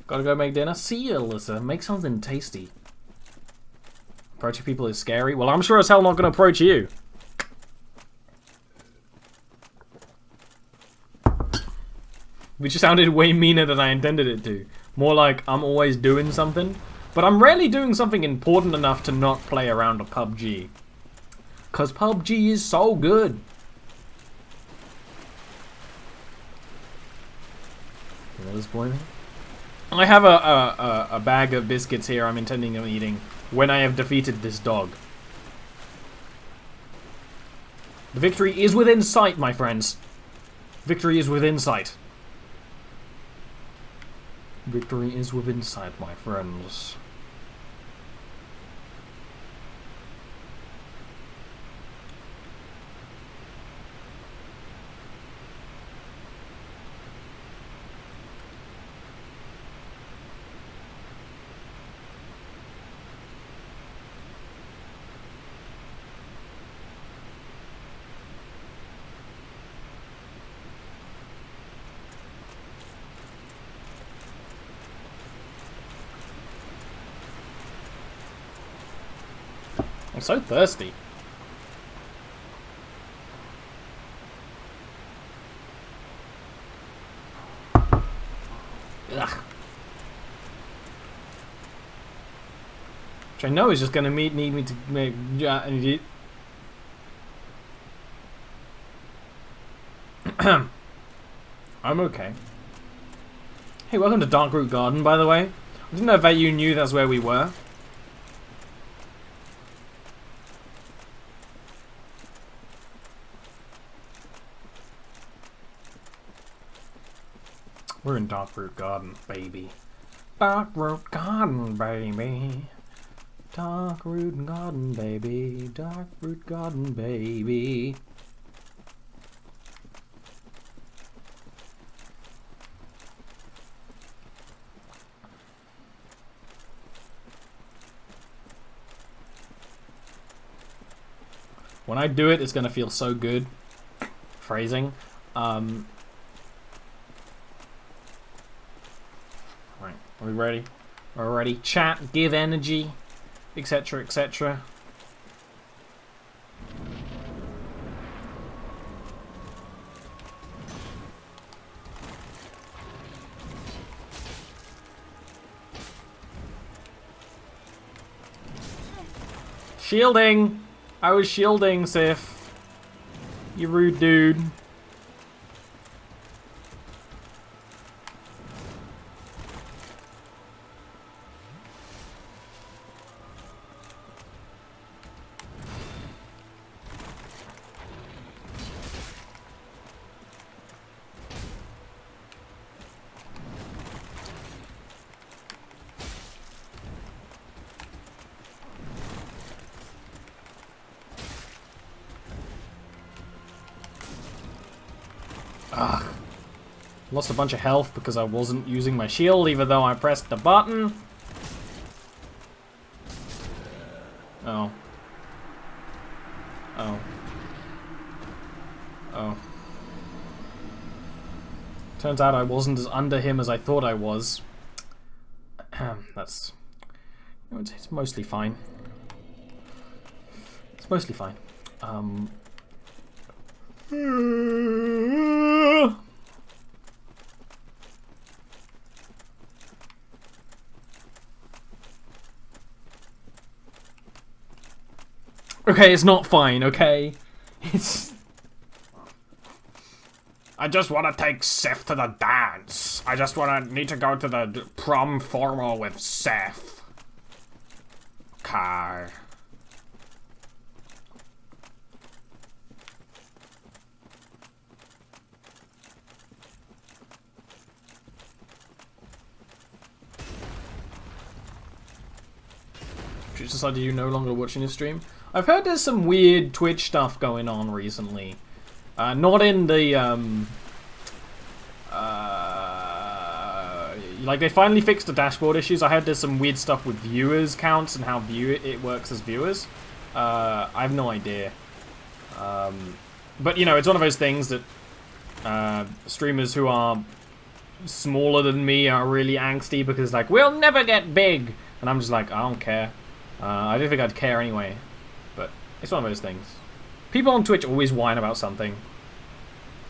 Gotta go make dinner. See you, Alyssa. Make something tasty. Approaching people is scary. Well, I'm sure as hell not gonna approach you. Which sounded way meaner than I intended it to. More like I'm always doing something. But I'm rarely doing something important enough to not play around a PUBG. Because PUBG is so good. What is boiling? I have a bag of biscuits here I'm intending on eating when I have defeated this dog. The victory is within sight, my friends. Victory is within sight. Victory is within sight, my friends. I'm so thirsty. Ugh. Which I know is just going to need me to make... I'm okay. Hey, welcome to Darkroot Garden, by the way. I didn't know if you knew that's where we were. We're in Darkroot Garden, baby. Darkroot Garden, baby. Darkroot Garden, baby. Darkroot Garden, baby. When I do it, it's gonna feel so good. Phrasing. Right, are we ready? We're ready. Chat, give energy, etc., etc. Shielding! I was shielding, Sif. You rude dude. Ugh. Lost a bunch of health because I wasn't using my shield even though I pressed the button. Oh. Oh. Oh. Turns out I wasn't as under him as I thought I was. That's... You know, it's mostly fine. It's mostly fine. Okay, it's not fine, okay? It's... I just want to take Seth to the dance. I just need to go to the prom formal with Seth. Okay. Just decided you're no longer watching the stream. I've heard there's some weird Twitch stuff going on recently. Not in the, like, they finally fixed the dashboard issues. I heard there's some weird stuff with viewers counts and how it works as viewers. I have no idea. But, you know, it's one of those things that streamers who are smaller than me are really angsty because, like, we'll never get big. And I'm just like, I don't care. I don't think I'd care anyway. But it's one of those things. People on Twitch always whine about something.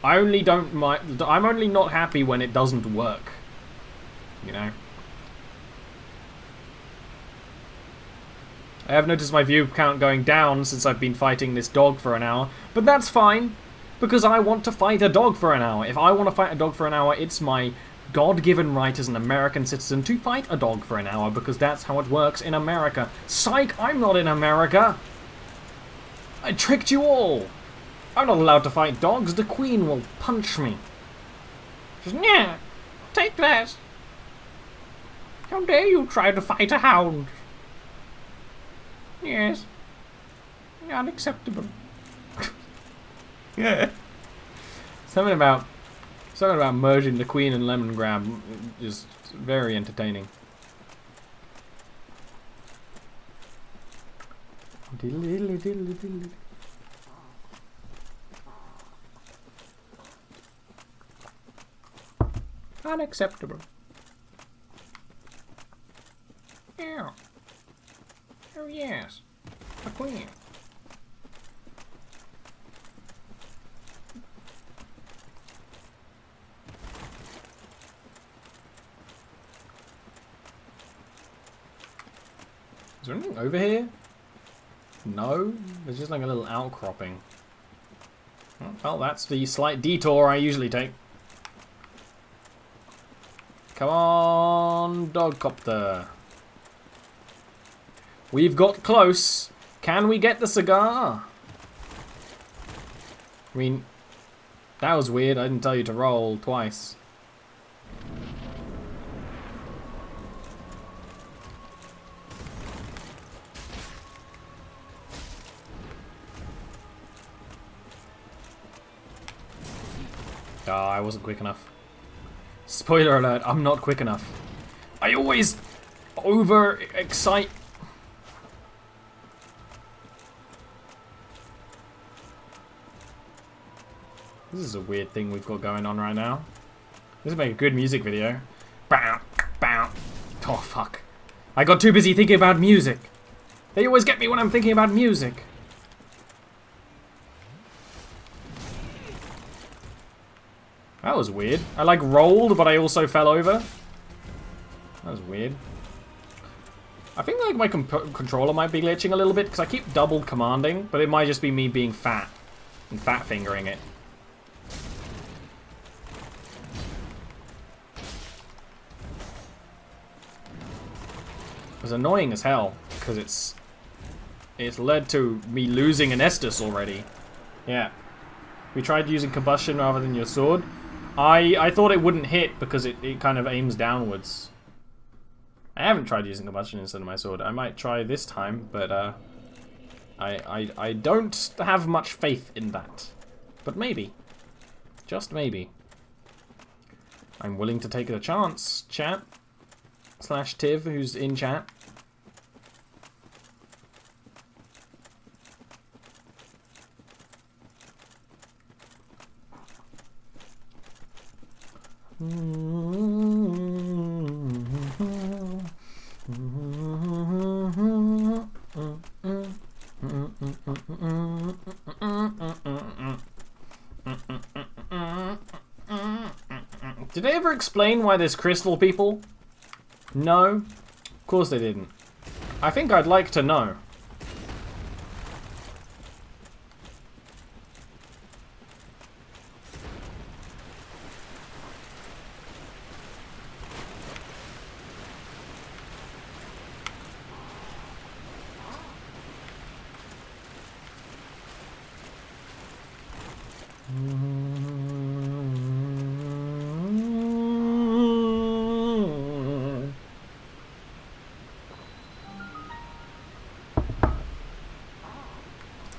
I only don't mind. I'm only not happy when it doesn't work. You know? I have noticed my view count going down since I've been fighting this dog for an hour. But that's fine. Because I want to fight a dog for an hour. If I want to fight a dog for an hour, it's my God-given right as an American citizen to fight a dog for an hour. Because that's how it works in America. Psych! I'm not in America! I tricked you all! I'm not allowed to fight dogs. The Queen will punch me. She says, yeah, take that. How dare you try to fight a hound? Yes. Unacceptable. Yeah. Something about merging the Queen and Lemongrab is very entertaining. Diddly diddly diddly. Unacceptable. Yeah. Oh yes. A queen. Is there anything over here? No? There's just like a little outcropping. Well, that's the slight detour I usually take. Come on, dogcopter. We've got close. Can we get the cigar? I mean, that was weird. I didn't tell you to roll twice. Oh, I wasn't quick enough. Spoiler alert, I'm not quick enough. I always over-excite. This is a weird thing we've got going on right now. This would make a good music video. Bow, bow. Oh, fuck. I got too busy thinking about music. They always get me when I'm thinking about music. That was weird. I like rolled, but I also fell over. That was weird. I think like my controller might be glitching a little bit because I keep double commanding, but it might just be me being fat and fat fingering it. It was annoying as hell because it's led to me losing an Estus already. Yeah. We tried using combustion rather than your sword. I thought it wouldn't hit because it kind of aims downwards. I haven't tried using combustion instead of my sword. I might try this time, but I don't have much faith in that. But maybe. Just maybe. I'm willing to take a chance, chat. Slash Tiv, who's in chat. Did they ever explain why there's crystal people? No? Of course they didn't. I think I'd like to know.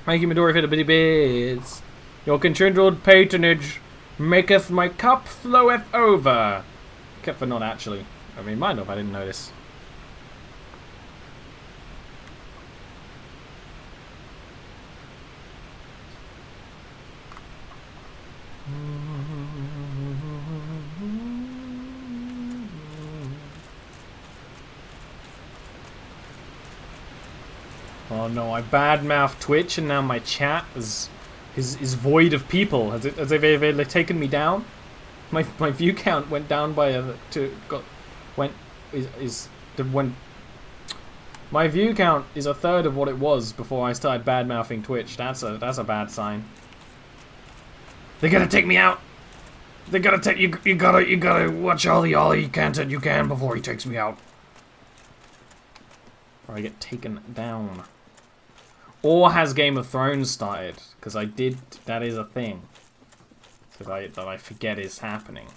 Thank you, Midori, for the bitty bits. Your continued patronage maketh my cup floweth over. Except for not actually. I mean, mind if I didn't notice. Oh no, I badmouth Twitch and now my chat is void of people. Has they taken me down? My view count went down by my view count is a third of what it was before I started badmouthing Twitch. That's a bad sign. They're gonna take me out. They're gonna take you. You gotta watch all you can before he takes me out. Or I get taken down. Or has Game of Thrones started? Because that is a thing. That I forget is happening.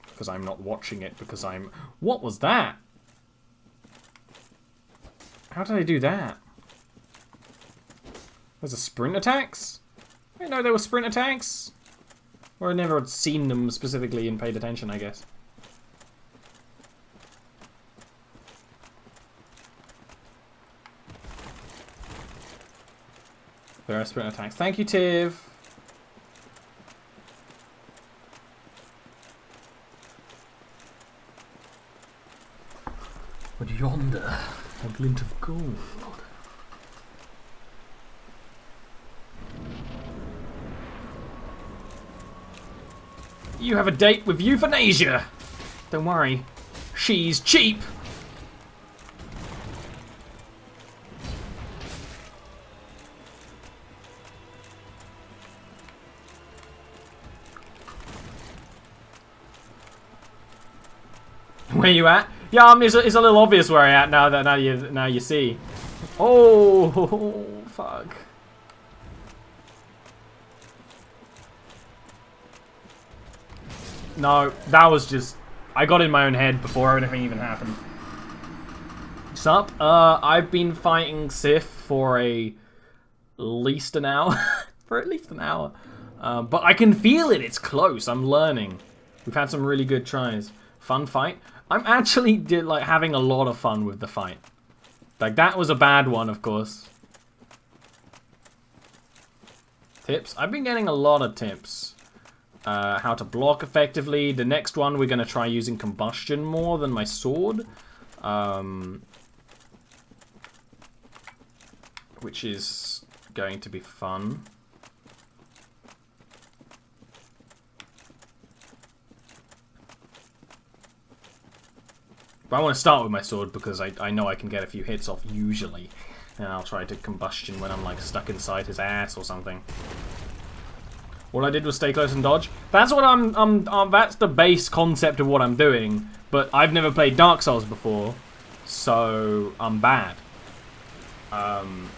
Because I'm not watching it, because I'm... What was that? How did I do that? There's a sprint attacks? I didn't know there were sprint attacks. Or I never had seen them specifically and paid attention, I guess. There are sprint attacks. Thank you, Tiv. But yonder, a glint of gold. You have a date with euthanasia. Don't worry, she's cheap. Where you at? Yeah, I mean, it's a little obvious where I at now you see. Oh, fuck. No, that was just... I got in my own head before anything even happened. Sup? I've been fighting Sif for at least an hour. For at least an hour. But I can feel it. It's close. I'm learning. We've had some really good tries. Fun fight. I'm actually having a lot of fun with the fight. Like, that was a bad one, of course. Tips. I've been getting a lot of tips. How to block effectively. The next one, we're going to try using combustion more than my sword. Which is going to be fun. But I want to start with my sword because I know I can get a few hits off usually. And I'll try to combustion when I'm like stuck inside his ass or something. All I did was stay close and dodge. That's what that's the base concept of what I'm doing. But I've never played Dark Souls before, so I'm bad. And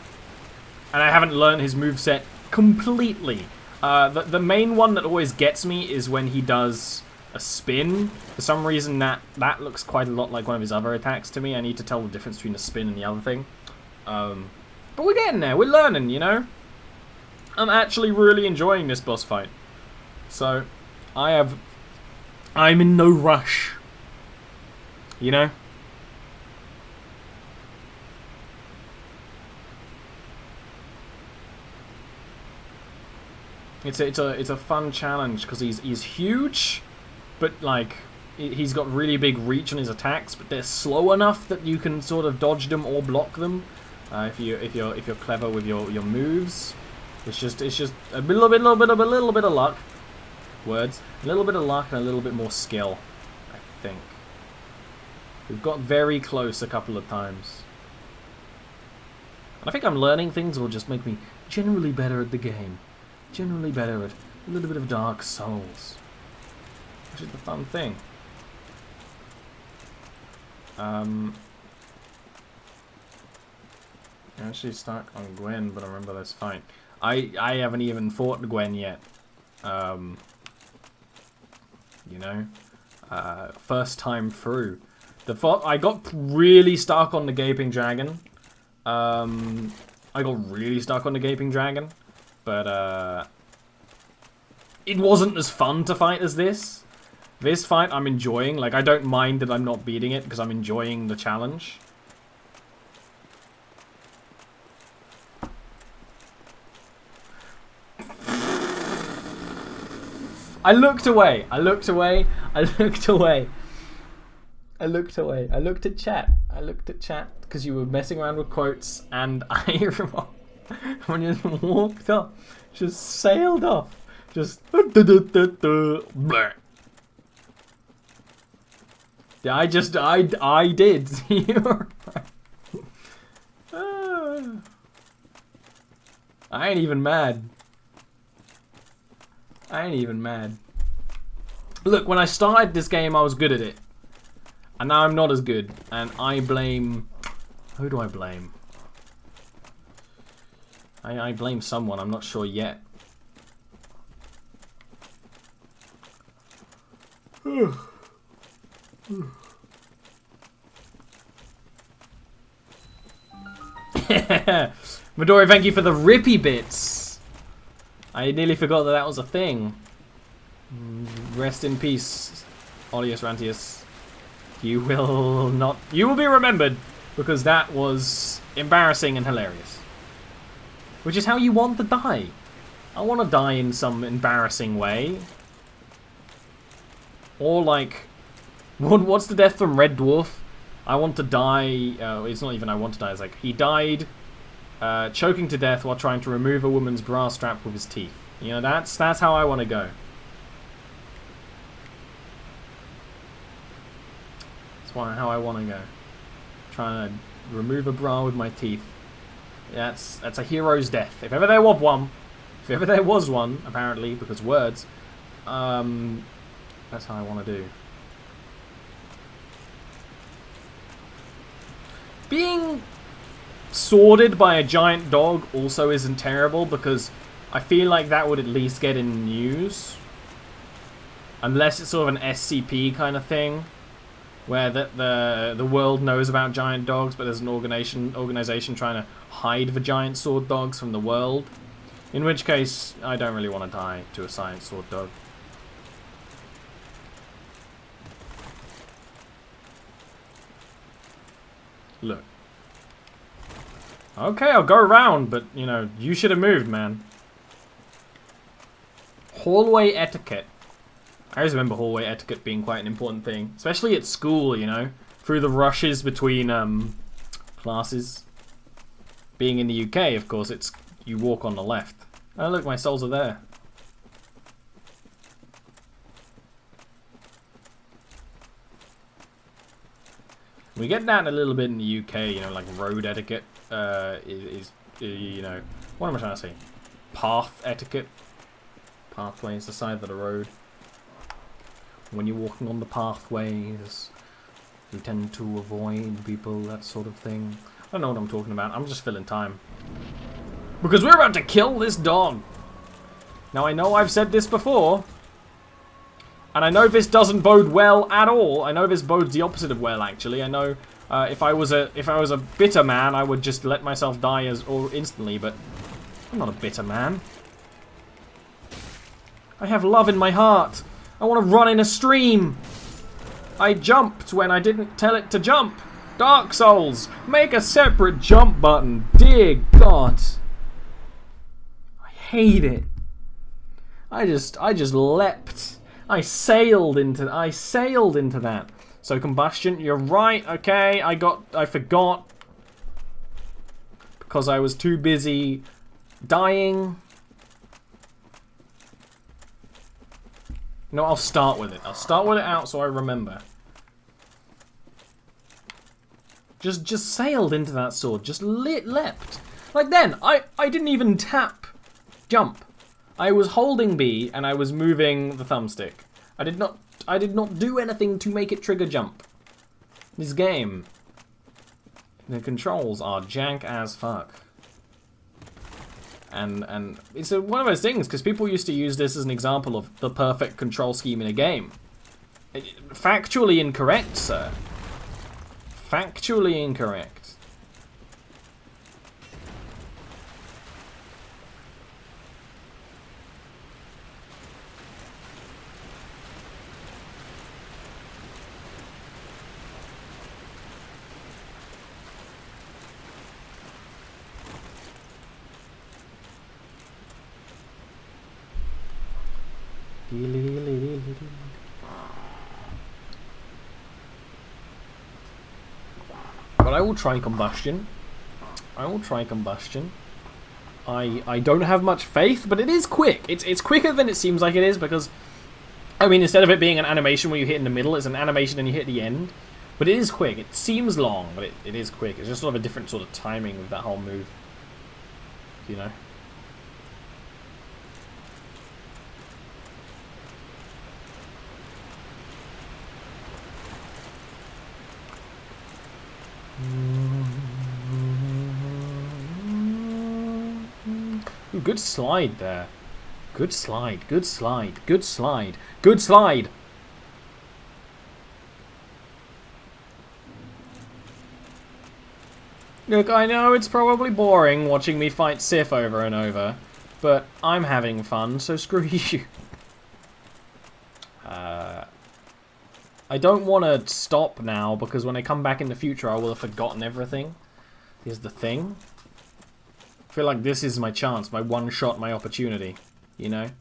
I haven't learned his moveset completely. The main one that always gets me is when he does a spin. For some reason, that looks quite a lot like one of his other attacks to me. I need to tell the difference between the spin and the other thing. But we're getting there. We're learning, you know? I'm actually really enjoying this boss fight. So, I'm in no rush. You know? It's a fun challenge because he's huge, but like he's got really big reach on his attacks, but they're slow enough that you can sort of dodge them or block them if you're clever with your moves. It's just a little bit of luck. Words, a little bit of luck and a little bit more skill, I think. We've got very close a couple of times. And I think I'm learning things that will just make me generally better at the game. Generally better at a little bit of Dark Souls. Which is the fun thing. I'm actually stuck on Gwen, but I remember this fight. I haven't even fought Gwen yet. You know? First time through. I got really stuck on the Gaping Dragon. But, it wasn't as fun to fight as this. This fight I'm enjoying. Like, I don't mind that I'm not beating it because I'm enjoying the challenge. I looked away. I looked away. I looked away. I looked away. I looked at chat. I looked at chat because you were messing around with quotes and I when you just walked up, just sailed off, just bleh. Yeah, I did. You're right. I ain't even mad. I ain't even mad. Look, when I started this game, I was good at it. And now I'm not as good. And I blame... Who do I blame? I blame someone, I'm not sure yet. Midori, thank you for the rippy bits. I nearly forgot that was a thing. Rest in peace, Odious Rantius. You will be remembered because that was embarrassing and hilarious. Which is how you want to die. I want to die in some embarrassing way. Or like, what's the death from Red Dwarf? I want to die, it's not even I want to die, it's like, he died choking to death while trying to remove a woman's bra strap with his teeth. You know, that's how I want to go. That's how I want to go. Trying to remove a bra with my teeth. That's a hero's death. If ever there was one. If ever there was one, apparently, because words. That's how I want to do. Being sworded by a giant dog also isn't terrible, because I feel like that would at least get in news. Unless it's sort of an SCP kind of thing, where the world knows about giant dogs, but there's an organization trying to hide the giant sword dogs from the world. In which case, I don't really want to die to a giant sword dog. Look. Okay, I'll go around, but, you know, you should have moved, man. Hallway etiquette. I always remember hallway etiquette being quite an important thing. Especially at school, you know. Through the rushes between classes. Being in the UK, of course, it's you walk on the left. Oh, look, my souls are there. We get that a little bit in the UK, you know, like road etiquette is you know, what am I trying to say? Path etiquette. Pathways, the side of the road. When you're walking on the pathways, you tend to avoid people, that sort of thing. I don't know what I'm talking about. I'm just filling time. Because we're about to kill this dog. Now, I know I've said this before. And I know this doesn't bode well at all. I know this bodes the opposite of well, actually. I know if I was a bitter man, I would just let myself die instantly, but I'm not a bitter man. I have love in my heart. I want to run in a stream. I jumped when I didn't tell it to jump. Dark Souls, make a separate jump button. Dear God. I hate it. I just leapt. I sailed into that. So combustion, you're right, okay, I forgot. Because I was too busy dying. No, I'll start with it. I'll start with it out so I remember. Just sailed into that sword. Just leapt. Like then, I didn't even tap jump. I was holding B and I was moving the thumbstick. I did not do anything to make it trigger jump. This game, the controls are jank as fuck. And it's one of those things, because people used to use this as an example of the perfect control scheme in a game. Factually incorrect, sir. Factually incorrect. But I will try combustion. I will try combustion. I don't have much faith, but it is quick. It's quicker than it seems like it is, because I mean, instead of it being an animation where you hit in the middle, it's an animation and you hit at the end. But it is quick. It seems long, but it is quick. It's just sort of a different sort of timing with that whole move. You know? Ooh, good slide there. Good slide, good slide, good slide, good slide. Look, I know it's probably boring watching me fight Sif over and over, but I'm having fun, so screw you. I don't want to stop now, because when I come back in the future, I will have forgotten everything. Here's the thing. I feel like this is my chance, my one shot, my opportunity, you know?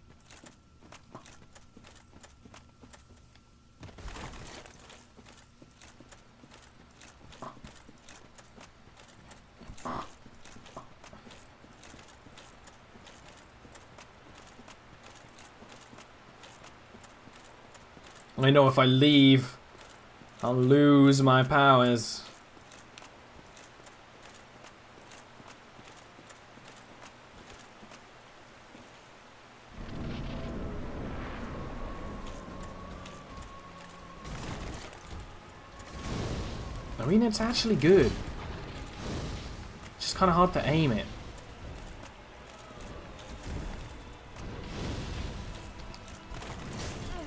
I know if I leave, I'll lose my powers. I mean, it's actually good. kind of hard to aim it.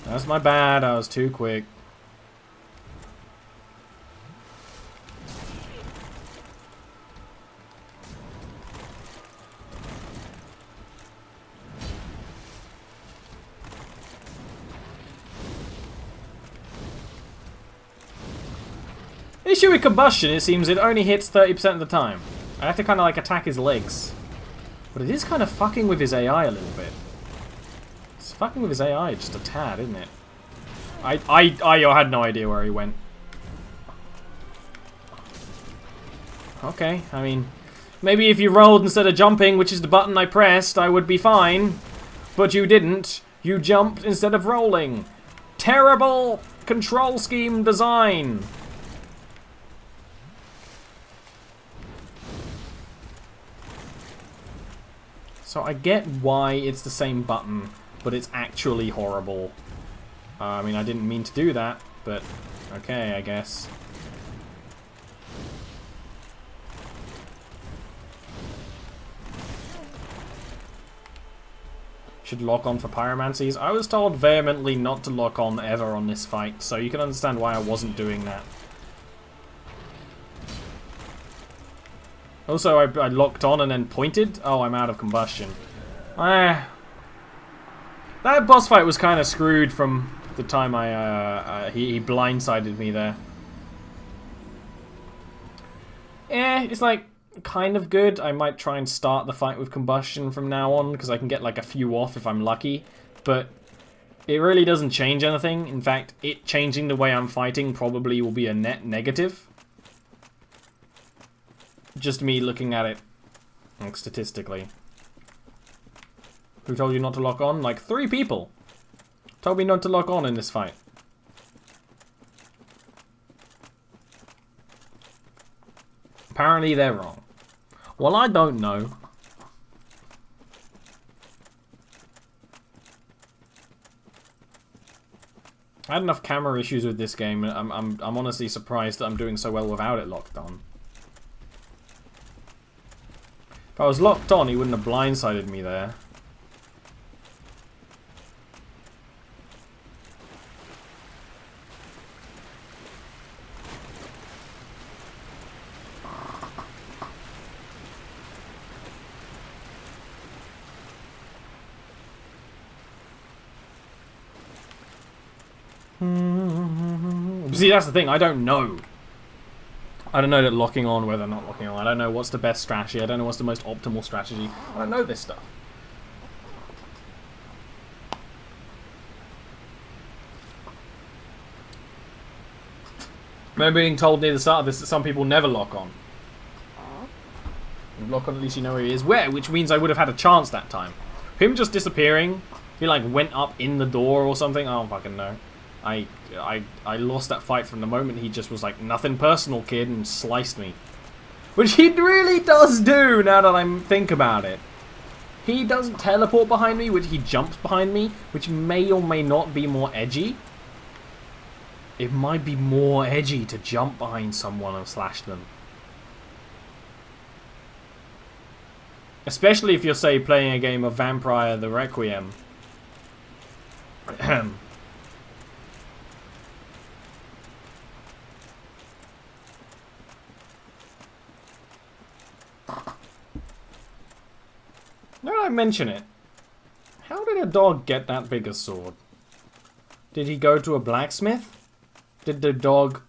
That's my bad, I was too quick. The issue with combustion, it seems it only hits 30% of the time. I have to kind of like attack his legs. But it is kind of fucking with his AI a little bit. It's fucking with his AI just a tad, isn't it? I had no idea where he went. Okay, I mean, maybe if you rolled instead of jumping, which is the button I pressed, I would be fine. But you didn't. You jumped instead of rolling. Terrible control scheme design. So I get why it's the same button, but it's actually horrible. I mean, I didn't mean to do that, but okay, I guess. Should lock on for pyromancies. I was told vehemently not to lock on ever on this fight, so you can understand why I wasn't doing that. Also, I locked on and then pointed. Oh, I'm out of combustion. That boss fight was kind of screwed from the time he blindsided me there. It's like kind of good. I might try and start the fight with combustion from now on because I can get like a few off if I'm lucky. But it really doesn't change anything. In fact, it changing the way I'm fighting probably will be a net negative. Just me looking at it, like, statistically. Who told you not to lock on? Like 3 people told me not to lock on in this fight. Apparently they're wrong. Well, I don't know. I had enough camera issues with this game, and I'm honestly surprised that I'm doing so well without it locked on. If I was locked on, he wouldn't have blindsided me there. See, that's the thing, I don't know. I don't know that locking on, whether or not locking on. I don't know what's the best strategy. I don't know what's the most optimal strategy. I don't know this stuff. Remember being told near the start of this that some people never lock on. If you lock on, at least you know where he is. Where? Which means I would have had a chance that time. Him just disappearing, he like went up in the door or something. I don't fucking know. I lost that fight from the moment he just was like, nothing personal, kid, and sliced me. Which he really does do, now that I think about it. He doesn't teleport behind me, which he jumps behind me, which may or may not be more edgy. It might be more edgy to jump behind someone and slash them. Especially if you're, say, playing a game of Vampire the Requiem. Now that I mention it, how did a dog get that big a sword? Did he go to a blacksmith? Did the dog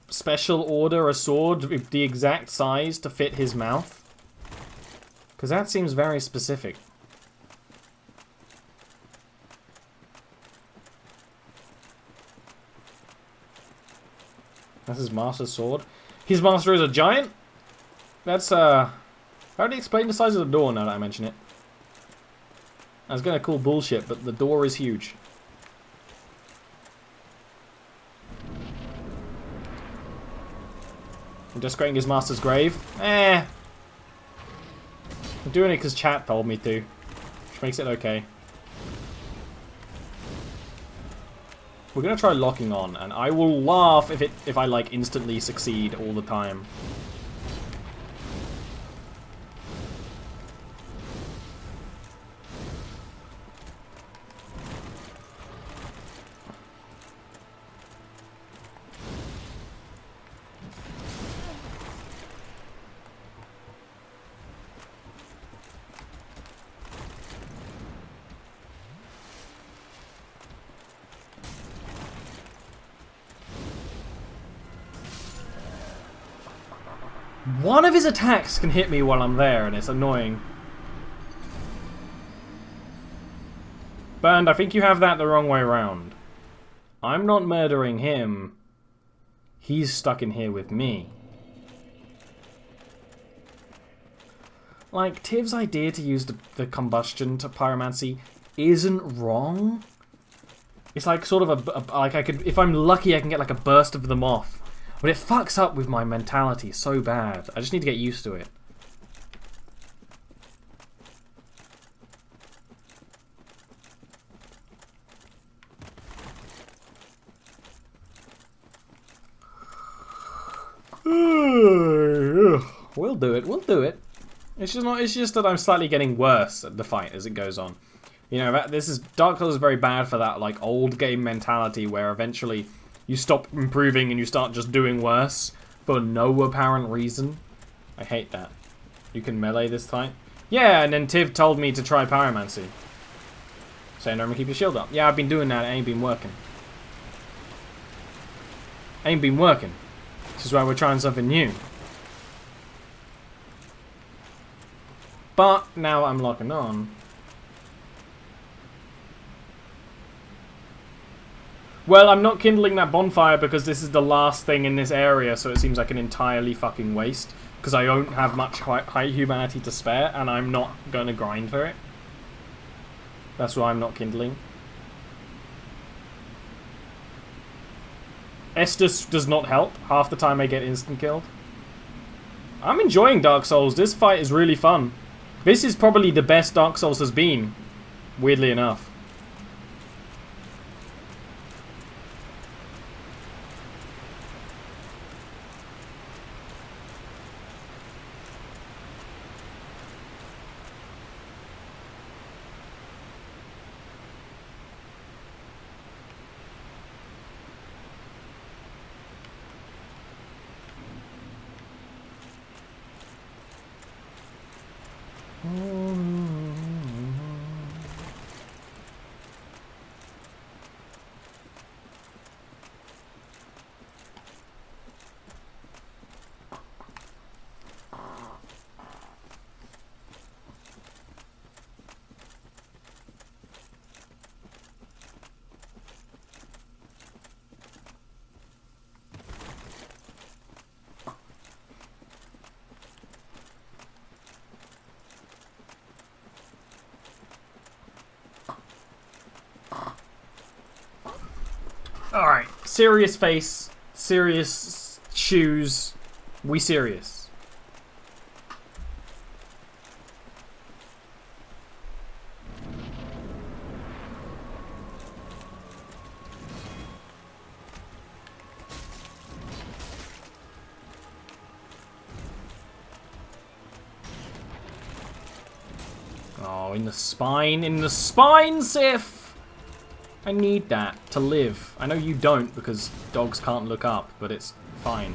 special order a sword with the exact size to fit his mouth? Because that seems very specific. That's his master's sword. His master is a giant? That's, how do you explain the size of the door now that I mention it? I was gonna call bullshit, but the door is huge. I'm desecrating his master's grave? I'm doing it because chat told me to. Which makes it okay. We're gonna try locking on, and I will laugh if I like instantly succeed all the time. One of his attacks can hit me while I'm there, and it's annoying. Bernd, I think you have that the wrong way around. I'm not murdering him. He's stuck in here with me. Like, Tiv's idea to use the combustion to pyromancy isn't wrong. It's like sort of like I could, if I'm lucky, I can get like a burst of them off. But it fucks up with my mentality so bad. I just need to get used to it. We'll do it. We'll do it. It's just not. It's just that I'm slightly getting worse at the fight as it goes on. You know, Dark Souls is very bad for that like old game mentality where eventually you stop improving and you start just doing worse for no apparent reason. I hate that. You can melee this time. Yeah, and then Tiv told me to try pyromancy. Saying, "Remember, keep your shield up." Yeah, I've been doing that. It ain't been working. Ain't been working. This is why we're trying something new. But now I'm locking on. Well, I'm not kindling that bonfire because this is the last thing in this area, so it seems like an entirely fucking waste. Because I don't have much high humanity to spare, and I'm not going to grind for it. That's why I'm not kindling. Estus does not help. Half the time I get instant killed. I'm enjoying Dark Souls. This fight is really fun. This is probably the best Dark Souls has been, weirdly enough. Alright, serious face, serious shoes, we serious. Oh, in the spine, Sif! I need that to live. I know you don't because dogs can't look up, but it's fine.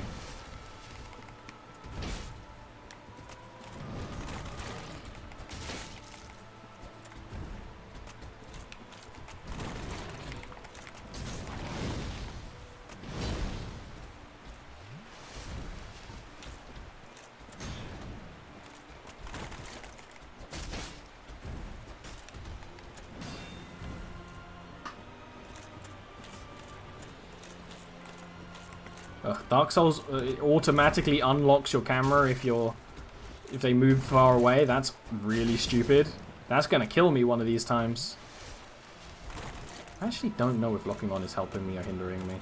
Dark Souls automatically unlocks your camera if they move far away. That's really stupid. That's gonna kill me one of these times. I actually don't know if locking on is helping me or hindering me.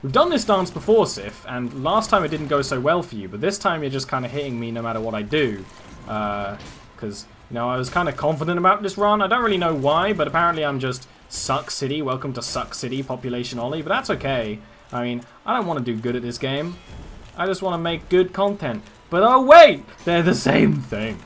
We've done this dance before, Sif, and last time it didn't go so well for you, but this time you're just kind of hitting me no matter what I do. Because... you know, I was kind of confident about this run. I don't really know why, but apparently I'm just Suck City. Welcome to Suck City, population Ollie. But that's okay. I mean, I don't want to do good at this game. I just want to make good content. But oh wait! They're the same thing.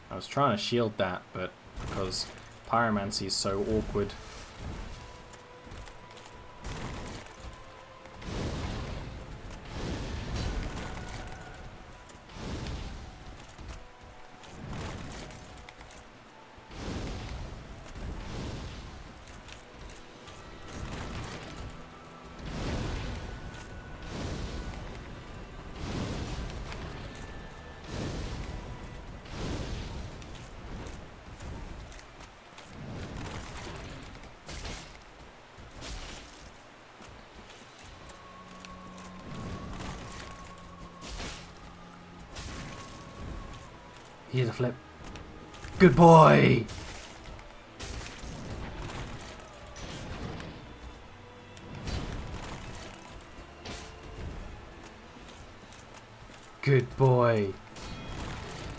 I was trying to shield that, but because... pyromancy is so awkward. Here's a flip. Good boy! Good boy.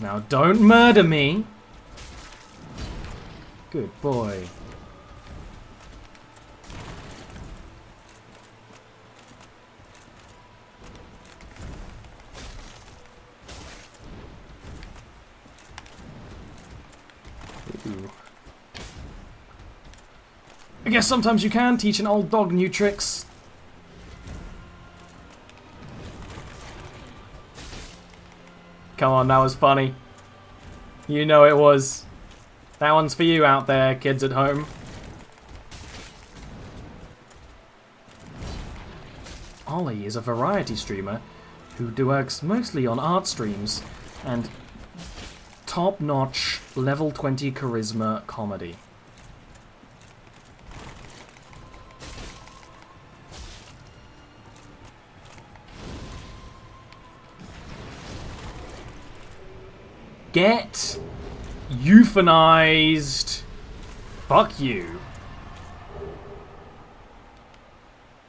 Now don't murder me. Good boy. Ooh. I guess sometimes you can teach an old dog new tricks. Come on, that was funny. You know it was. That one's for you out there, kids at home. Ollie is a variety streamer who works mostly on art streams and top-notch level 20 charisma comedy. Get euthanized. Fuck you.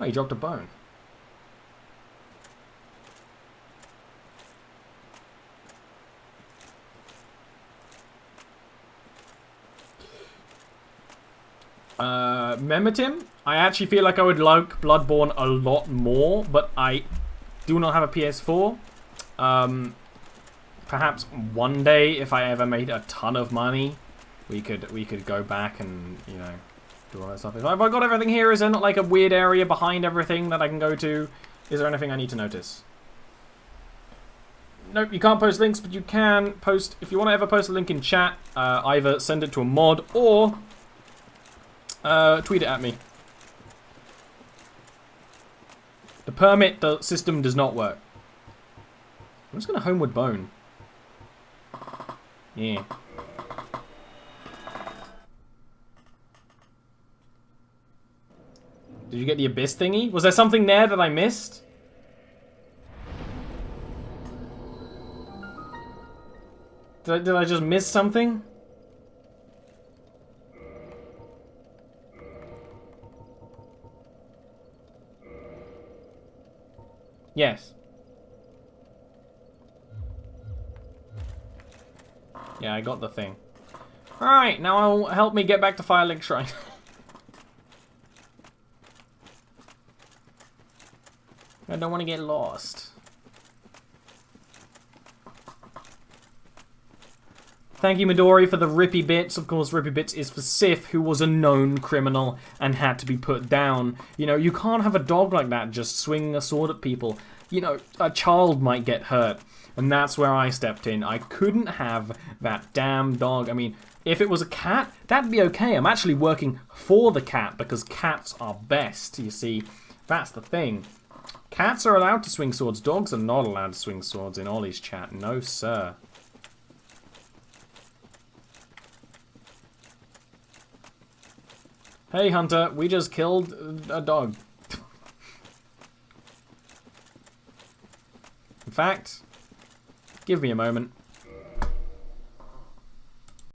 Oh, he dropped a bone. Memitim? I actually feel like I would like Bloodborne a lot more, but I do not have a PS4. Perhaps one day, if I ever made a ton of money, we could go back and, you know, do all that stuff. If I got everything here, is there not like a weird area behind everything that I can go to? Is there anything I need to notice? Nope, you can't post links, but you can post, if you want to ever post a link in chat, either send it to a mod or tweet it at me. The permit system does not work. I'm just going to Homeward Bone. Yeah. Did you get the Abyss thingy? Was there something there that I missed? Did I just miss something? Yes. Yeah, I got the thing. Alright, now help me get back to Firelink Shrine. I don't want to get lost. Thank you, Midori, for the Rippy Bits. Of course, Rippy Bits is for Sif, who was a known criminal and had to be put down. You know, you can't have a dog like that just swinging a sword at people. You know, a child might get hurt. And that's where I stepped in. I couldn't have that damn dog. I mean, if it was a cat, that'd be okay. I'm actually working for the cat because cats are best, you see. That's the thing. Cats are allowed to swing swords. Dogs are not allowed to swing swords in Ollie's chat. No, sir. Hey, Hunter, we just killed a dog. In fact, give me a moment.